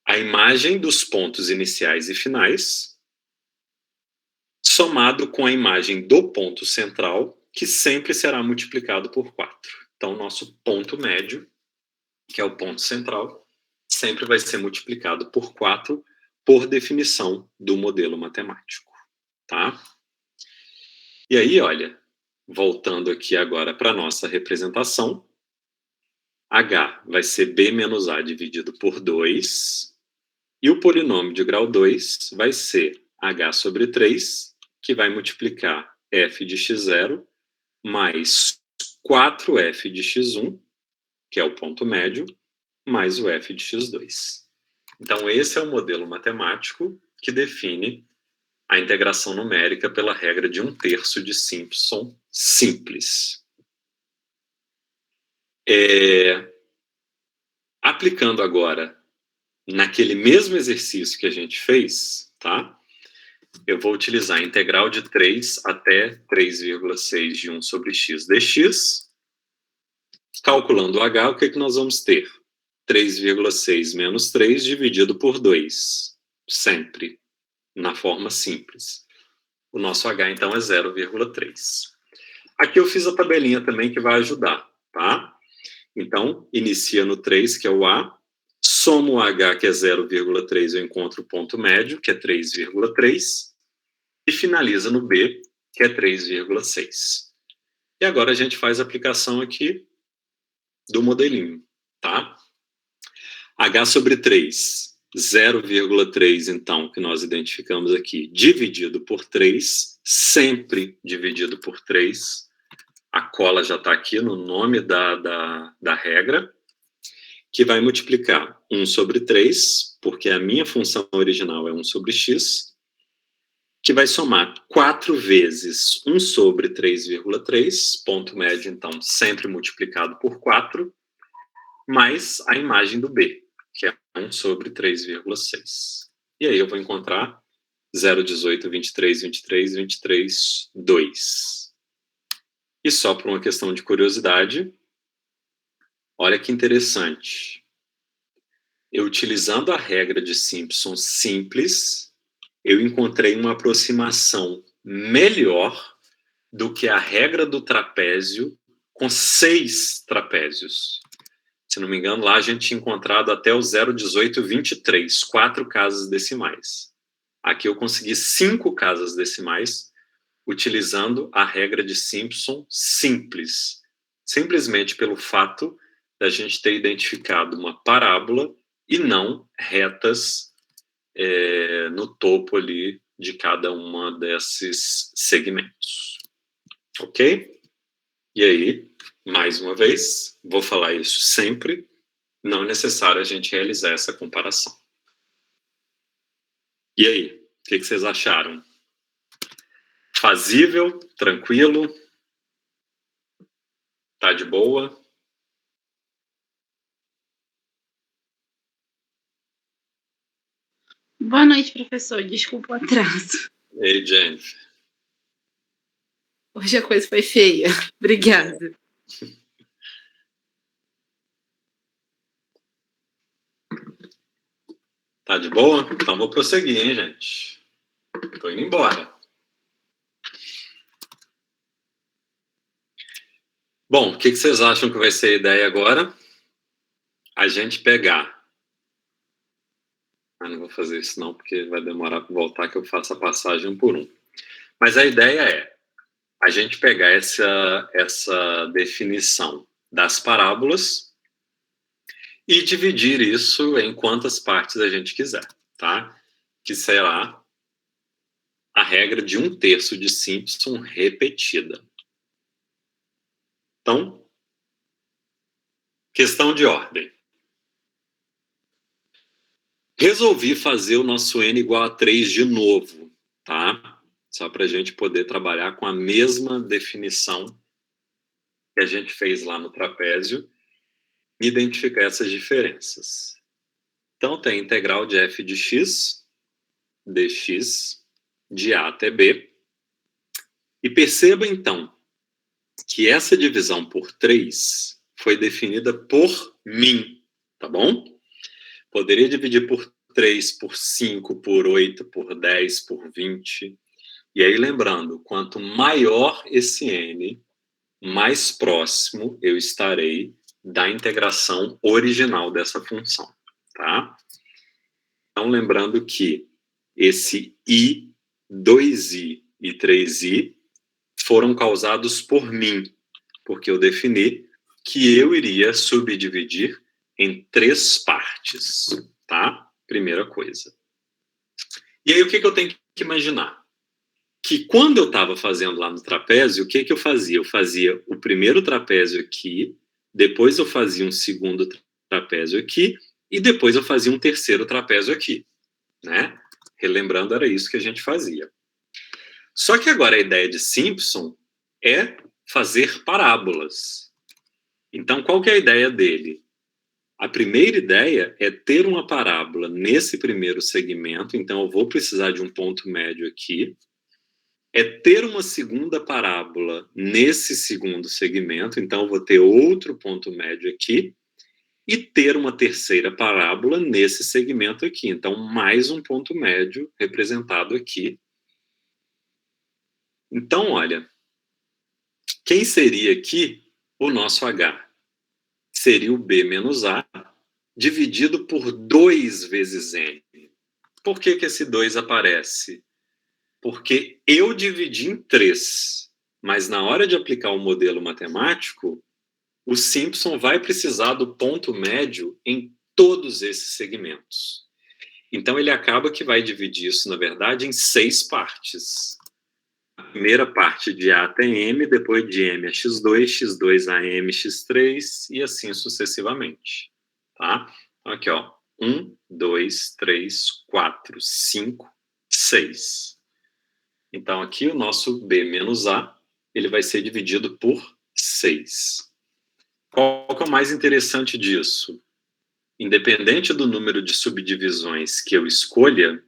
a imagem dos pontos iniciais e finais, somado com a imagem do ponto central, que sempre será multiplicado por 4. Então, nosso ponto médio, que é o ponto central, sempre vai ser multiplicado por 4, por definição do modelo matemático, tá? E aí, olha, voltando aqui agora para a nossa representação, H vai ser B menos A dividido por 2, e o polinômio de grau 2 vai ser H sobre 3, que vai multiplicar f de x0 mais 4f de x1, que é o ponto médio, mais o f de x2. Então, esse é o modelo matemático que define a integração numérica pela regra de 1/3 de Simpson simples. Aplicando agora naquele mesmo exercício que a gente fez, tá? Eu vou utilizar a integral de 3 até 3,6 de 1 sobre x dx. Calculando o h, o que nós vamos ter? 3,6 menos 3 dividido por 2. Sempre na forma simples. O nosso h, então, é 0,3. Aqui eu fiz a tabelinha também que vai ajudar, tá? Então, inicia no 3, que é o a, somo o h, que é 0,3, eu encontro o ponto médio, que é 3,3, e finaliza no b, que é 3,6. E agora a gente faz a aplicação aqui do modelinho, tá? H sobre 3, 0,3, então, que nós identificamos aqui, dividido por 3, sempre dividido por 3. A cola já está aqui no nome da regra, que vai multiplicar 1 sobre 3, porque a minha função original é 1 sobre x, que vai somar 4 vezes 1 sobre 3,3, ponto médio, então, sempre multiplicado por 4, mais a imagem do b, que é 1 sobre 3,6. E aí eu vou encontrar 0,18, 23, 23, 23, 2. E só por uma questão de curiosidade, olha que interessante. Eu, utilizando a regra de Simpson simples, eu encontrei uma aproximação melhor do que a regra do trapézio com 6 trapézios. Se não me engano, lá a gente tinha encontrado até o 0,18, 23, 4 casas decimais. Aqui eu consegui 5 casas decimais, utilizando a regra de Simpson simples, simplesmente pelo fato da gente ter identificado uma parábola e não retas no topo ali de cada uma desses segmentos. Ok? E aí, mais uma vez, vou falar isso sempre, não é necessário a gente realizar essa comparação. E aí, o que vocês acharam? Fazível? Tranquilo? Tá de boa? Boa noite, professor. Desculpa o atraso. Ei, Jennifer. Hoje a coisa foi feia. Obrigada. Tá Tá de boa? Então vou prosseguir, hein, gente? Tô indo embora. Bom, o que vocês acham que vai ser a ideia agora? A gente pegar... não vou fazer isso não, porque vai demorar para voltar que eu faço a passagem um por um. Mas a ideia é a gente pegar essa definição das parábolas e dividir isso em quantas partes a gente quiser, tá? Que será a regra de 1/3 de Simpson repetida. Então, questão de ordem. Resolvi fazer o nosso n igual a 3 de novo, tá? Só para a gente poder trabalhar com a mesma definição que a gente fez lá no trapézio e identificar essas diferenças. Então, tem a integral de f de x, dx, de a até b. E perceba, então, que essa divisão por 3 foi definida por mim, tá bom? Poderia dividir por 3, por 5, por 8, por 10, por 20. E aí, lembrando, quanto maior esse n, mais próximo eu estarei da integração original dessa função, tá? Então, lembrando que esse i, 2i e 3i foram causados por mim, porque eu defini que eu iria subdividir em 3 partes, tá? Primeira coisa. E aí, o que eu tenho que imaginar? Que quando eu estava fazendo lá no trapézio, o que eu fazia? Eu fazia o primeiro trapézio aqui, depois eu fazia um segundo trapézio aqui, e depois eu fazia um terceiro trapézio aqui, né? Relembrando, era isso que a gente fazia. Só que agora a ideia de Simpson é fazer parábolas. Então, qual que é a ideia dele? A primeira ideia é ter uma parábola nesse primeiro segmento, então eu vou precisar de um ponto médio aqui, é ter uma segunda parábola nesse segundo segmento, então eu vou ter outro ponto médio aqui, e ter uma terceira parábola nesse segmento aqui. Então, mais um ponto médio representado aqui. Então, olha, quem seria aqui o nosso H? Seria o B menos A, dividido por 2 vezes N. Por que esse 2 aparece? Porque eu dividi em 3, mas na hora de aplicar o modelo matemático, o Simpson vai precisar do ponto médio em todos esses segmentos. Então, ele acaba que vai dividir isso, na verdade, em 6 partes. A primeira parte de A até M, depois de M a x2, x2 a M, x3, e assim sucessivamente. Tá? Então, aqui, ó. 1, 2, 3, 4, 5, 6. Então, aqui o nosso B menos A, ele vai ser dividido por 6. Qual que é o mais interessante disso? Independente do número de subdivisões que eu escolha,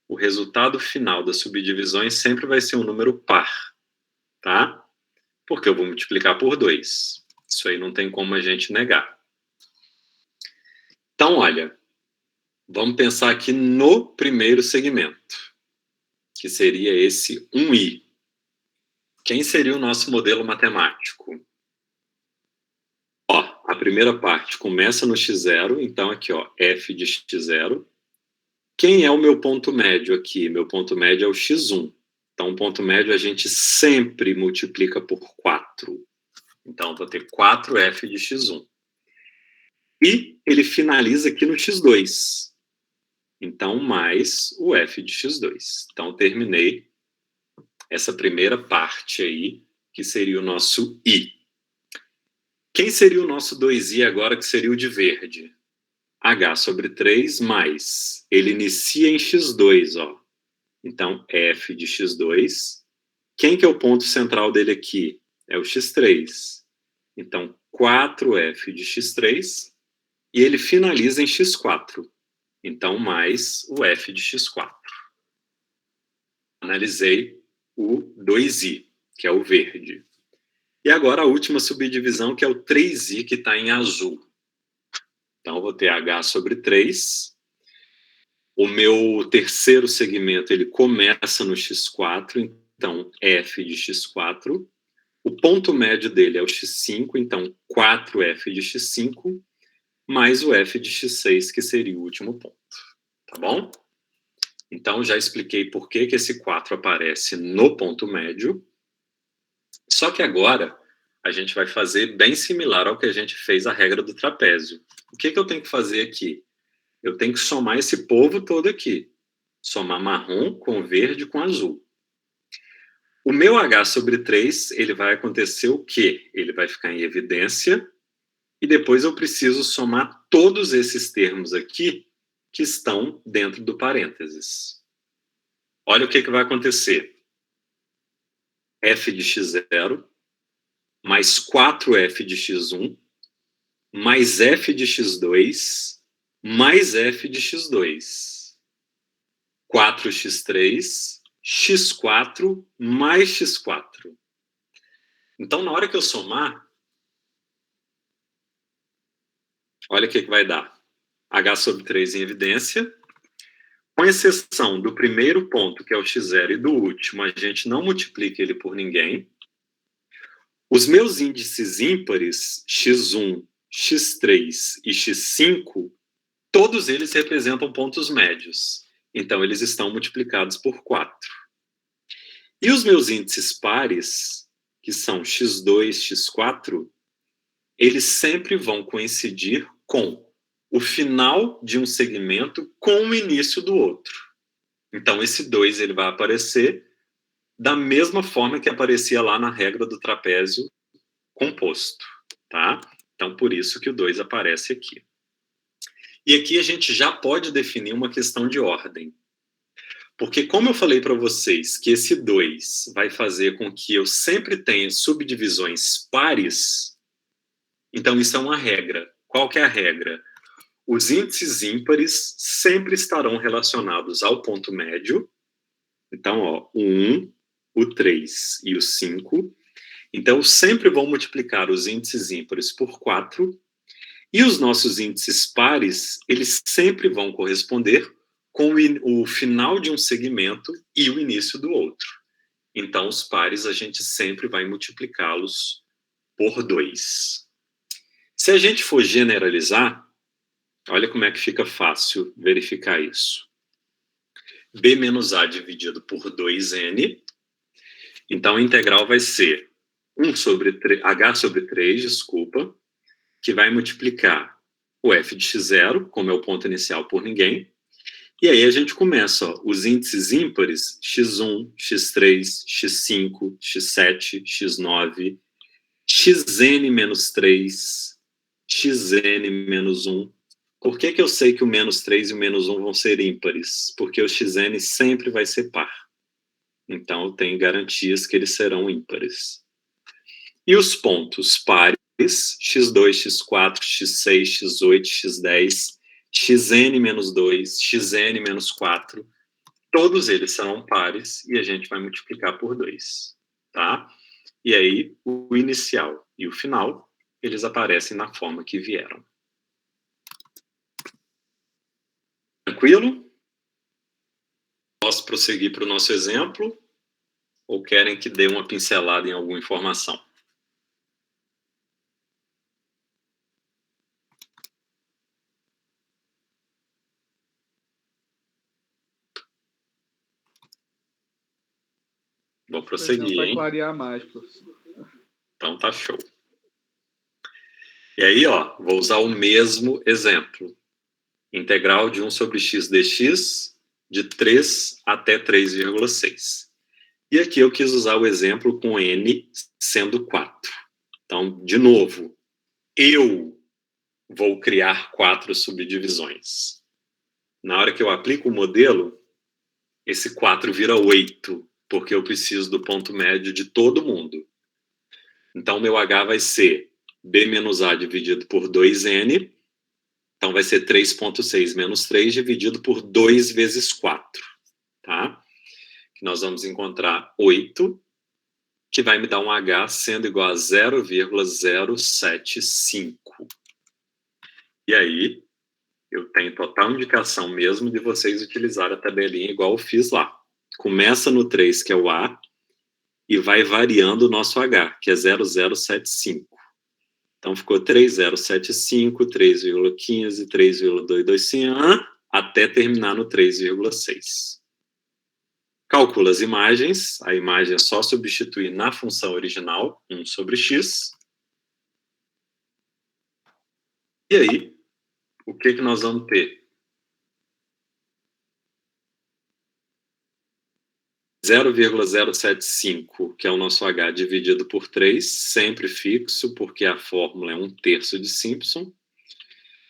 o resultado final das subdivisões sempre vai ser um número par, tá? Porque eu vou multiplicar por 2. Isso aí não tem como a gente negar. Então, olha, vamos pensar aqui no primeiro segmento, que seria esse 1i. Quem seria o nosso modelo matemático? Ó, a primeira parte começa no x0, então aqui, ó, f de x0. Quem é o meu ponto médio aqui? Meu ponto médio é o x1. Então, o ponto médio a gente sempre multiplica por 4. Então, eu vou ter 4f de x1. E ele finaliza aqui no x2. Então, mais o f de x2. Então, terminei essa primeira parte aí, que seria o nosso i. Quem seria o nosso 2i agora, que seria o de verde? H sobre 3 mais, ele inicia em x2, ó. Então, f de x2. Quem que é o ponto central dele aqui? É o x3. Então, 4f de x3. E ele finaliza em x4. Então, mais o f de x4. Analisei o 2i, que é o verde. E agora a última subdivisão, que é o 3i, que está em azul. Então, eu vou ter h sobre 3. O meu terceiro segmento, ele começa no x4, então f de x4. O ponto médio dele é o x5, então 4f de x5, mais o f de x6, que seria o último ponto. Tá bom? Então, já expliquei por que esse 4 aparece no ponto médio. Só que agora, a gente vai fazer bem similar ao que a gente fez a regra do trapézio. O que eu tenho que fazer aqui? Eu tenho que somar esse povo todo aqui. Somar marrom com verde com azul. O meu H sobre 3, ele vai acontecer o quê? Ele vai ficar em evidência e depois eu preciso somar todos esses termos aqui que estão dentro do parênteses. Olha o que vai acontecer. F de x0 mais 4f de x1 mais f de x2 mais f de x2. 4x3, x4 mais x4. Então, na hora que eu somar, olha o que vai dar. H sobre 3 em evidência. Com exceção do primeiro ponto, que é o x0, e do último, a gente não multiplica ele por ninguém. Os meus índices ímpares, x1, x3 e x5, todos eles representam pontos médios. Então, eles estão multiplicados por 4. E os meus índices pares, que são x2, x4, eles sempre vão coincidir com o final de um segmento com o início do outro. Então, esse 2 ele vai aparecer da mesma forma que aparecia lá na regra do trapézio composto, tá? Então, por isso que o 2 aparece aqui. E aqui a gente já pode definir uma questão de ordem. Porque como eu falei para vocês que esse 2 vai fazer com que eu sempre tenha subdivisões pares, então isso é uma regra. Qual que é a regra? Os índices ímpares sempre estarão relacionados ao ponto médio. Então, ó, o 1, o 3 e o 5. Então, sempre vão multiplicar os índices ímpares por 4. E os nossos índices pares, eles sempre vão corresponder com o final de um segmento e o início do outro. Então, os pares, a gente sempre vai multiplicá-los por 2. Se a gente for generalizar, olha como é que fica fácil verificar isso. B menos A dividido por 2N. Então, a integral vai ser H sobre 3, desculpa, que vai multiplicar o f de x0, como é o ponto inicial, por ninguém. E aí a gente começa, ó, os índices ímpares, x1, x3, x5, x7, x9, xn menos 3, xn menos 1. Por que eu sei que o menos 3 e o menos 1 vão ser ímpares? Porque o xn sempre vai ser par. Então, eu tenho garantias que eles serão ímpares. E os pontos pares, x2, x4, x6, x8, x10, xn menos 2, xn menos 4, todos eles serão pares e a gente vai multiplicar por 2, tá? E aí, o inicial e o final, eles aparecem na forma que vieram. Tranquilo? Posso prosseguir para o nosso exemplo? Ou querem que dê uma pincelada em alguma informação? Vou prosseguir, vai hein? clarear mais, professor. Então tá show. E aí, ó, vou usar o mesmo exemplo. Integral de 1 sobre x dx de 3 até 3,6. E aqui eu quis usar o exemplo com n sendo 4. Então, de novo, eu vou criar 4 subdivisões. Na hora que eu aplico o modelo, esse 4 vira 8, porque eu preciso do ponto médio de todo mundo. Então, meu H vai ser B menos A dividido por 2N. Então, vai ser 3,6 menos 3 dividido por 2 vezes 4. Tá? Que nós vamos encontrar 8, que vai me dar um H sendo igual a 0,075. E aí, eu tenho total indicação mesmo de vocês utilizarem a tabelinha igual eu fiz lá. Começa no 3, que é o A, e vai variando o nosso H, que é 0075. Então, ficou 3075, 3,15, 3,225, até terminar no 3,6. Calcula as imagens. A imagem é só substituir na função original, 1 sobre x. E aí, o que nós vamos ter? 0,075, que é o nosso H dividido por 3, sempre fixo, porque a fórmula é 1/3 de Simpson.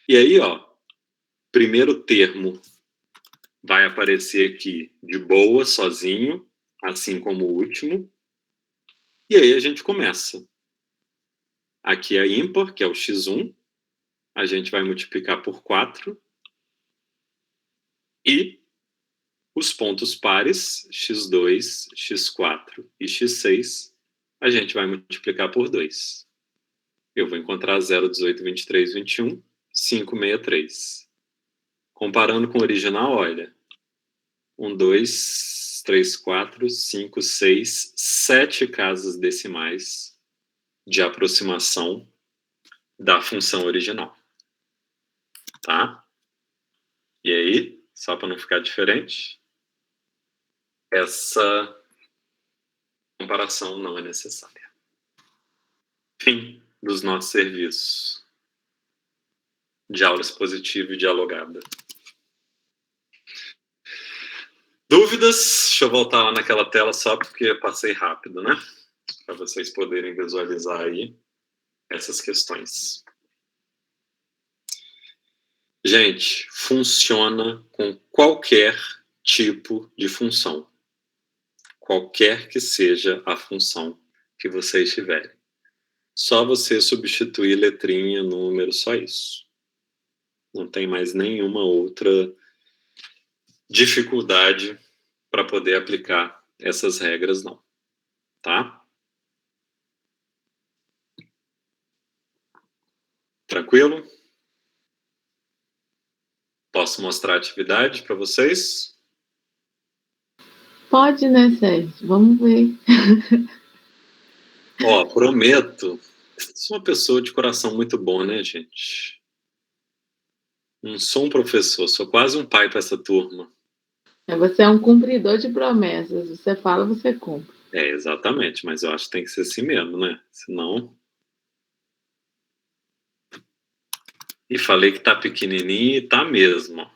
E aí, ó, primeiro termo vai aparecer aqui de boa, sozinho, assim como o último. E aí a gente começa. Aqui é ímpar, que é o x1. A gente vai multiplicar por 4. E os pontos pares, x2, x4 e x6, a gente vai multiplicar por 2. Eu vou encontrar 0, 18, 23, 21, 5, 63. Comparando com o original, olha, 1, 2, 3, 4, 5, 6, 7 casas decimais de aproximação da função original. Tá? E aí, só para não ficar diferente, essa comparação não é necessária. Fim dos nossos serviços de aula expositiva e dialogada. Dúvidas? Deixa eu voltar lá naquela tela só porque eu passei rápido, né? Para vocês poderem visualizar aí essas questões. Gente, funciona com qualquer tipo de função. Qualquer que seja a função que vocês tiverem. Só você substituir letrinha, número, só isso. Não tem mais nenhuma outra dificuldade para poder aplicar essas regras, não. Tá? Tranquilo? Posso mostrar a atividade para vocês? Pode, né, Sérgio? Vamos ver. Ó, prometo. Sou uma pessoa de coração muito bom, né, gente? Não sou um professor, sou quase um pai para essa turma. Você é um cumpridor de promessas. Você fala, você cumpre. É, exatamente, mas eu acho que tem que ser assim mesmo, né? Senão... E falei que tá pequenininho e tá mesmo.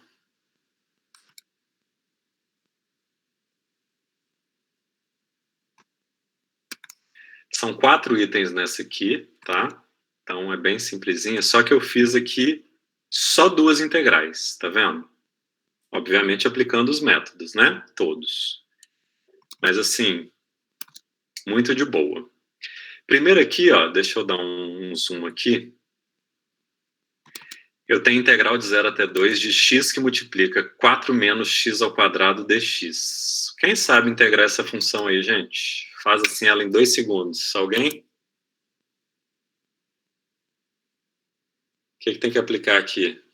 São 4 itens nessa aqui, tá? Então é bem simplesinha, só que eu fiz aqui só 2 integrais, tá vendo? Obviamente aplicando os métodos, né? Todos. Mas assim, muito de boa. Primeiro aqui, ó, deixa eu dar um zoom aqui. Eu tenho integral de 0 até 2 de x que multiplica 4 menos x ao quadrado dx. Quem sabe integrar essa função aí, gente? Faz assim ela em 2 segundos. Alguém? O que tem que aplicar aqui?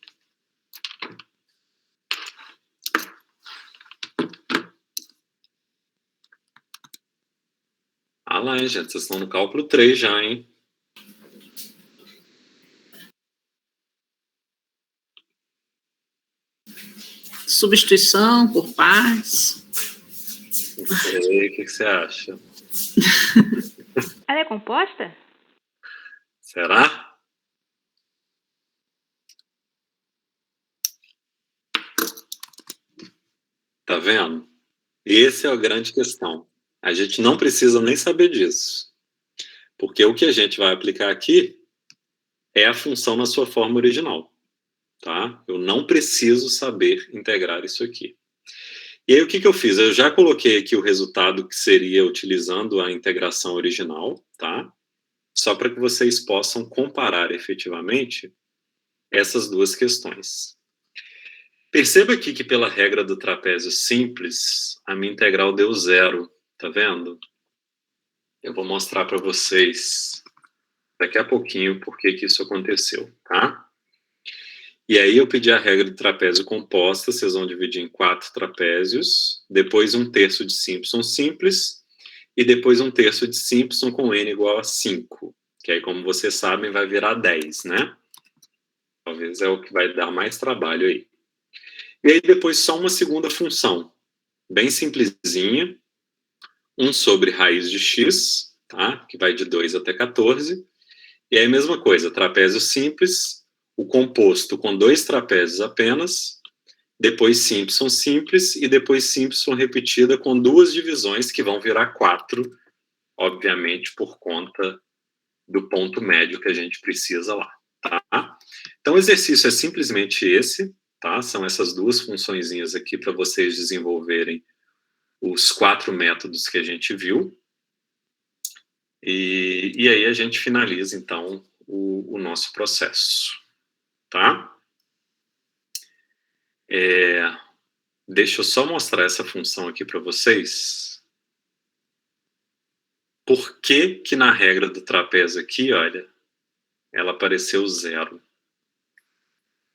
Ah lá, hein, gente? Vocês estão no cálculo 3 já, hein? Substituição por partes. Não sei, o que você acha? Ela é composta? Será? Tá vendo? Essa é a grande questão. A gente não precisa nem saber disso. Porque o que a gente vai aplicar aqui é a função na sua forma original. Tá? Eu não preciso saber integrar isso aqui. E aí o que eu fiz? Eu já coloquei aqui o resultado que seria utilizando a integração original, tá? Só para que vocês possam comparar efetivamente essas duas questões. Perceba aqui que pela regra do trapézio simples, a minha integral deu 0, tá vendo? Eu vou mostrar para vocês daqui a pouquinho por que isso aconteceu, tá? E aí eu pedi a regra do trapézio composta, vocês vão dividir em 4 trapézios, depois 1/3 de Simpson simples, e depois 1/3 de Simpson com n igual a 5, que aí, como vocês sabem, vai virar 10, né? Talvez é o que vai dar mais trabalho aí. E aí depois só uma segunda função, bem simplesinha, 1 sobre raiz de x, tá? Que vai de 2 até 14, e aí a mesma coisa, trapézio simples, o composto com 2 trapézios apenas, depois Simpson simples, e depois Simpson repetida com 2 divisões, que vão virar 4, obviamente por conta do ponto médio que a gente precisa lá, tá? Então o exercício é simplesmente esse, tá? São essas 2 funçõezinhas aqui para vocês desenvolverem os 4 métodos que a gente viu, e aí a gente finaliza, então, o nosso processo. Tá? Deixa eu só mostrar essa função aqui para vocês. Por que que na regra do trapézio aqui, olha, ela apareceu 0?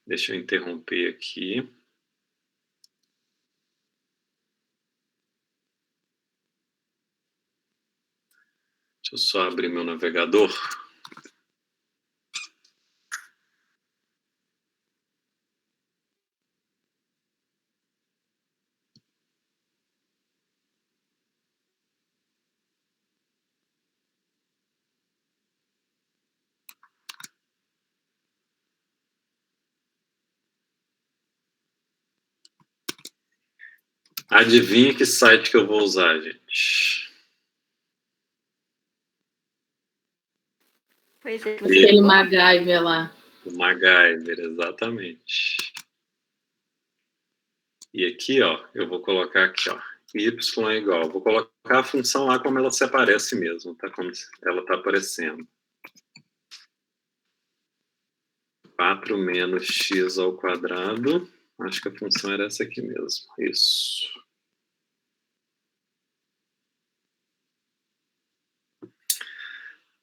Deixa eu interromper aqui. Deixa eu só abrir meu navegador. Adivinha que site que eu vou usar, gente? Pois é. Aquele MacGyver lá. O MacGyver, exatamente. E aqui, ó, eu vou colocar aqui, ó, y é igual. Vou colocar a função lá como ela se aparece mesmo, tá? Como ela tá aparecendo. 4 menos x ao quadrado. Acho que a função era essa aqui mesmo. Isso.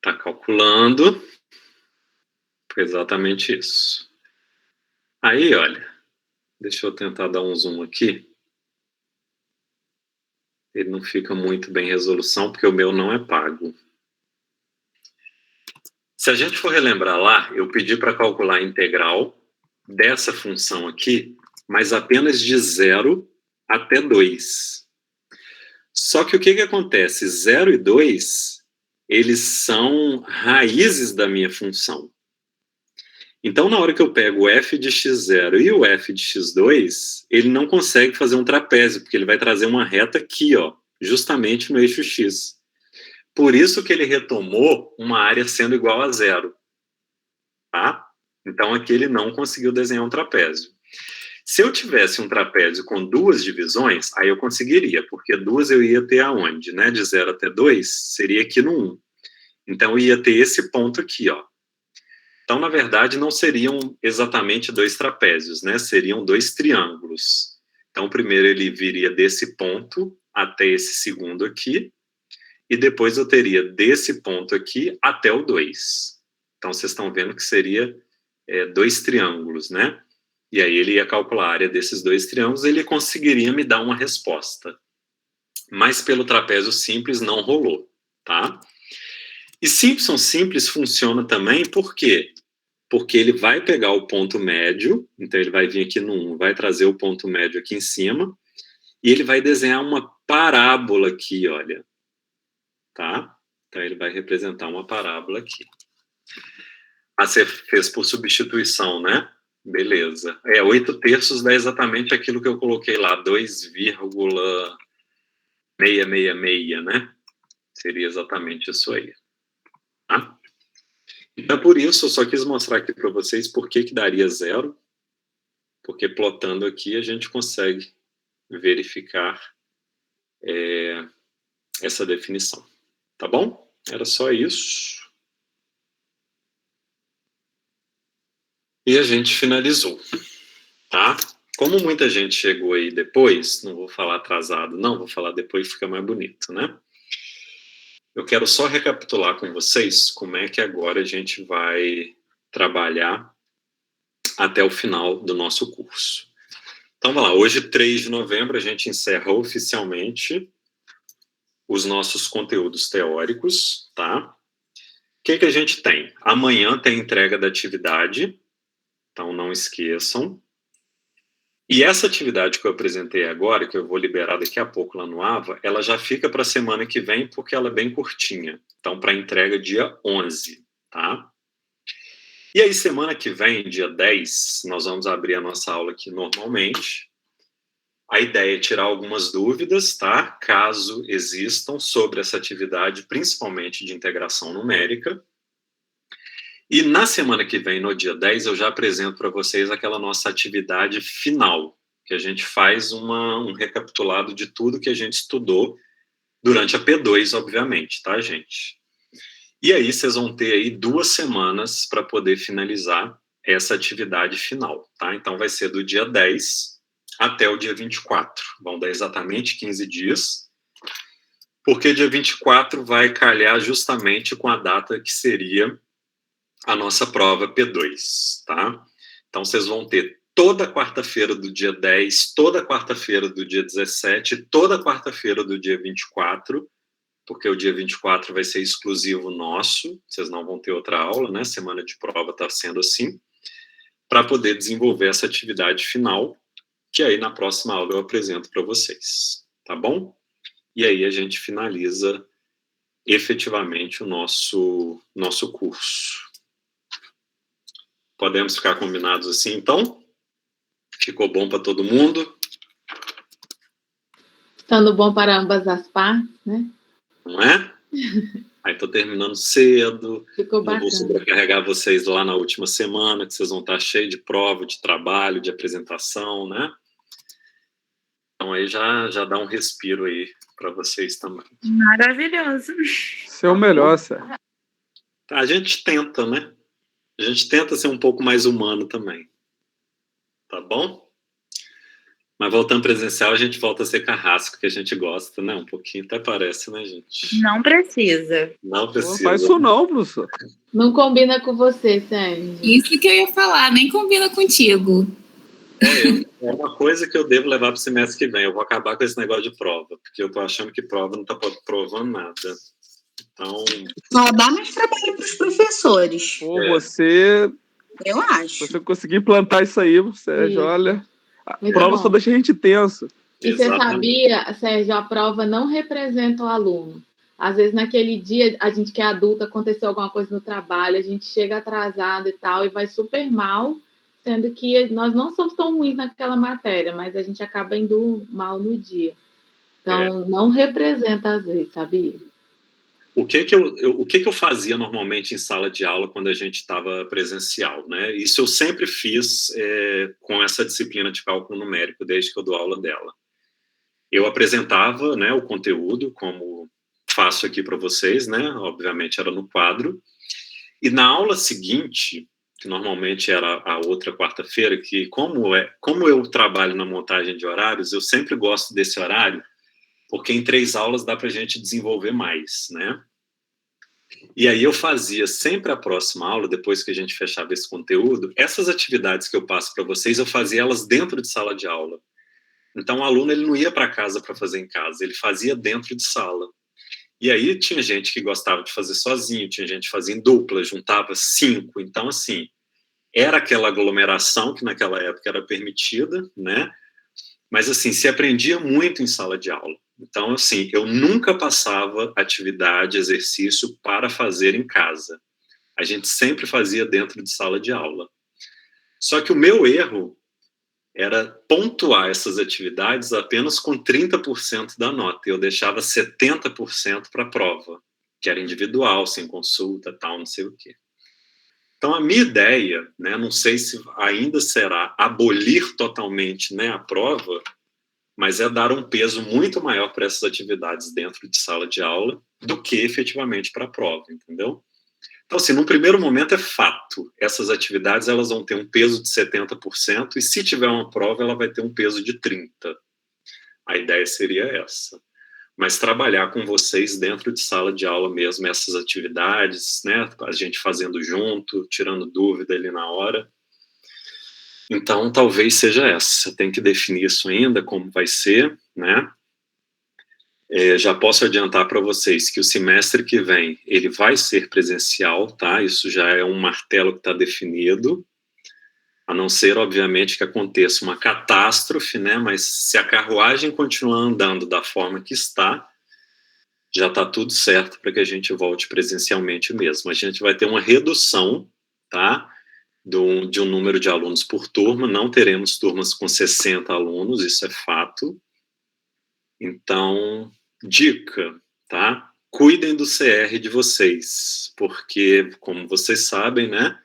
Tá calculando. Foi exatamente isso. Aí, olha. Deixa eu tentar dar um zoom aqui. Ele não fica muito bem em resolução, porque o meu não é pago. Se a gente for relembrar lá, eu pedi para calcular a integral dessa função aqui, mas apenas de 0 até 2. Só que o que acontece? 0 e 2, eles são raízes da minha função. Então, na hora que eu pego o f de x0 e o f de x2, ele não consegue fazer um trapézio, porque ele vai trazer uma reta aqui, ó, justamente no eixo x. Por isso que ele retomou uma área sendo igual a 0. Tá? Então, aqui ele não conseguiu desenhar um trapézio. Se eu tivesse um trapézio com 2 divisões, aí eu conseguiria, porque 2 eu ia ter aonde? Né? De 0 até 2, seria aqui no 1. Então, eu ia ter esse ponto aqui, ó. Então, na verdade, não seriam exatamente 2 trapézios, né? Seriam 2 triângulos. Então, primeiro ele viria desse ponto até esse segundo aqui, e depois eu teria desse ponto aqui até o 2. Então, vocês estão vendo que seria 2 triângulos, né? E aí ele ia calcular a área desses 2 triângulos, ele conseguiria me dar uma resposta. Mas pelo trapézio simples não rolou, tá? E Simpson simples funciona também por quê? Porque ele vai pegar o ponto médio, então ele vai vir aqui no 1, vai trazer o ponto médio aqui em cima, e ele vai desenhar uma parábola aqui, olha. Tá? Então ele vai representar uma parábola aqui. Ah, você fez por substituição, né? Beleza. 8/3 dá exatamente aquilo que eu coloquei lá, 2,666, né? Seria exatamente isso aí. Tá? Então, por isso, eu só quis mostrar aqui para vocês por que daria 0, porque plotando aqui a gente consegue verificar essa definição. Tá bom? Era só isso. E a gente finalizou, tá? Como muita gente chegou aí depois, não vou falar atrasado, não, vou falar depois, fica mais bonito, né? Eu quero só recapitular com vocês como é que agora a gente vai trabalhar até o final do nosso curso. Então, vamos lá. Hoje, 3 de novembro, a gente encerra oficialmente os nossos conteúdos teóricos, tá? O que a gente tem? Amanhã tem entrega da atividade, então não esqueçam. E essa atividade que eu apresentei agora, que eu vou liberar daqui a pouco lá no AVA, ela já fica para a semana que vem, porque ela é bem curtinha. Então, para entrega dia 11, tá? E aí, semana que vem, dia 10, nós vamos abrir a nossa aula aqui normalmente. A ideia é tirar algumas dúvidas, tá? Caso existam, sobre essa atividade, principalmente de integração numérica. E na semana que vem, no dia 10, eu já apresento para vocês aquela nossa atividade final, que a gente faz um recapitulado de tudo que a gente estudou durante a P2, obviamente, tá, gente? E aí vocês vão ter aí 2 semanas para poder finalizar essa atividade final, tá? Então vai ser do dia 10 até o dia 24. Vão dar exatamente 15 dias, porque dia 24 vai calhar justamente com a data que seria a nossa prova P2, tá? Então, vocês vão ter toda quarta-feira do dia 10, toda quarta-feira do dia 17, toda quarta-feira do dia 24, porque o dia 24 vai ser exclusivo nosso, vocês não vão ter outra aula, né? Semana de prova está sendo assim, para poder desenvolver essa atividade final, que aí na próxima aula eu apresento para vocês, tá bom? E aí a gente finaliza efetivamente o nosso curso. Podemos ficar combinados assim, então? Ficou bom para todo mundo? Estando bom para ambas as partes, né? Não é? Aí estou terminando cedo. Ficou não bacana. vou sobrecarregar vocês lá na última semana, que vocês vão estar cheios de prova, de trabalho, de apresentação, né? Então aí já dá um respiro aí para vocês também. Maravilhoso. Isso é o melhor, Sérgio. A gente tenta, né? A gente tenta ser um pouco mais humano também. Tá bom? Mas voltando presencial, a gente volta a ser carrasco, que a gente gosta, né? Um pouquinho até parece, né, gente? Não precisa. Não precisa. Não faz isso não, professor. Não combina com você, Sérgio. Isso que eu ia falar, nem combina contigo. É uma coisa que eu devo levar para o semestre que vem. Eu vou acabar com esse negócio de prova, porque eu tô achando que prova não tá provando nada. Então... Só dá mais trabalho para os professores. Pô, você... Eu acho. Se você conseguir implantar isso aí, Sérgio, Isso. olha... A Muito prova bom. só deixa a gente tenso. E você sabia, Sérgio, a prova não representa o aluno. Às vezes, naquele dia, a gente que é adulto, aconteceu alguma coisa no trabalho, a gente chega atrasado e tal, e vai super mal, sendo que nós não somos tão ruins naquela matéria, mas a gente acaba indo mal no dia. Então, não representa às vezes, sabia? O que eu fazia normalmente em sala de aula quando a gente estava presencial, né? Isso eu sempre fiz com essa disciplina de cálculo numérico, desde que eu dou aula dela. Eu apresentava, né, o conteúdo, como faço aqui para vocês, né? Obviamente era no quadro. E na aula seguinte, que normalmente era a outra quarta-feira, que como eu trabalho na montagem de horários, eu sempre gosto desse horário, porque em 3 aulas dá para a gente desenvolver mais, né? E aí eu fazia sempre a próxima aula, depois que a gente fechava esse conteúdo, essas atividades que eu passo para vocês, eu fazia elas dentro de sala de aula. Então o aluno ele não ia para casa para fazer em casa, ele fazia dentro de sala. E aí tinha gente que gostava de fazer sozinho, tinha gente que fazia em dupla, juntava 5. Então, assim, era aquela aglomeração que naquela época era permitida, né? Mas, assim, se aprendia muito em sala de aula. Então, assim, eu nunca passava atividade, exercício para fazer em casa. A gente sempre fazia dentro de sala de aula. Só que o meu erro era pontuar essas atividades apenas com 30% da nota. Eu deixava 70% para a prova, que era individual, sem consulta, tal, não sei o quê. Então, a minha ideia, né, não sei se ainda será abolir totalmente, né, a prova, mas é dar um peso muito maior para essas atividades dentro de sala de aula do que efetivamente para a prova, entendeu? Então, assim, num primeiro momento é fato, essas atividades elas vão ter um peso de 70% e se tiver uma prova ela vai ter um peso de 30%. A ideia seria essa. Mas trabalhar com vocês dentro de sala de aula mesmo, essas atividades, né, a gente fazendo junto, tirando dúvida ali na hora. Então, talvez seja essa. Você tem que definir isso ainda, como vai ser, né? Já posso adiantar para vocês que o semestre que vem, ele vai ser presencial, tá? Isso já é um martelo que está definido, a não ser, obviamente, que aconteça uma catástrofe, né? Mas se a carruagem continuar andando da forma que está, já está tudo certo para que a gente volte presencialmente mesmo. A gente vai ter uma redução, tá? De um número de alunos por turma, não teremos turmas com 60 alunos, isso é fato. Então, dica, tá? Cuidem do CR de vocês, porque, como vocês sabem, né?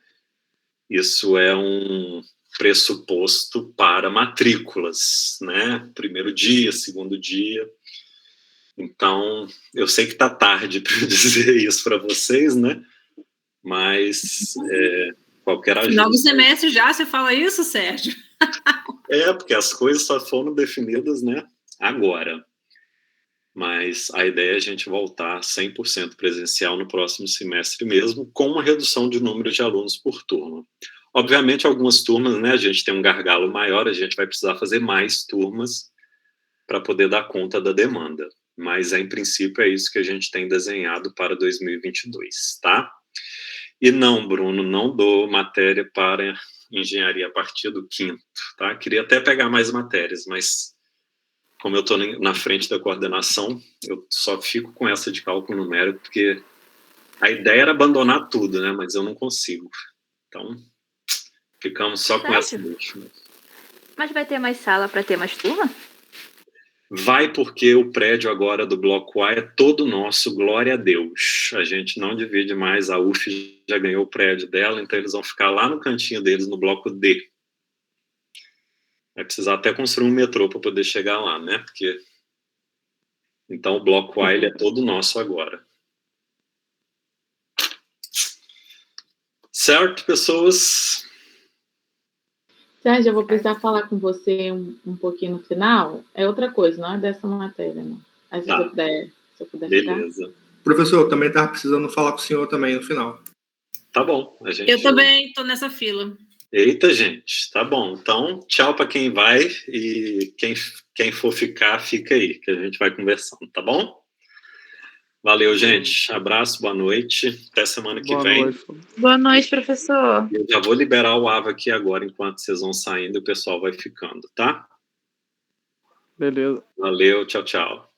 Isso é um pressuposto para matrículas, né? Primeiro dia, segundo dia. Então, eu sei que está tarde para dizer isso para vocês, né? Mas qualquer ajuda. Final do semestre já, você fala isso, Sérgio? Porque as coisas só foram definidas, né, agora. Mas a ideia é a gente voltar 100% presencial no próximo semestre mesmo, com uma redução de número de alunos por turma. Obviamente, algumas turmas, né, a gente tem um gargalo maior, a gente vai precisar fazer mais turmas para poder dar conta da demanda. Mas, em princípio, é isso que a gente tem desenhado para 2022, tá? E não, Bruno, não dou matéria para engenharia a partir do 5º, tá? Queria até pegar mais matérias, mas como eu estou na frente da coordenação, eu só fico com essa de cálculo numérico, porque a ideia era abandonar tudo, né? Mas eu não consigo. Então, ficamos só com essa última. Mas vai ter mais sala para ter mais turma? Vai, porque o prédio agora do Bloco A é todo nosso, glória a Deus. A gente não divide mais, a UF já ganhou o prédio dela, então eles vão ficar lá no cantinho deles, no Bloco D. Vai precisar até construir um metrô para poder chegar lá, né? Porque então o Bloco A ele é todo nosso agora. Certo, pessoas? Sérgio, eu vou precisar falar com você um pouquinho no final. É outra coisa, não é dessa matéria, não. Aí, se eu puder Beleza. Ficar. Professor, eu também estava precisando falar com o senhor também no final. Tá bom. Eu também estou nessa fila. Eita, gente, tá bom. Então, tchau para quem vai e quem for ficar, fica aí, que a gente vai conversando, tá bom? Valeu, gente. Abraço, boa noite. Até semana que vem. Boa noite, professor. Eu já vou liberar o AVA aqui agora, enquanto vocês vão saindo, o pessoal vai ficando, tá? Beleza. Valeu, tchau, tchau.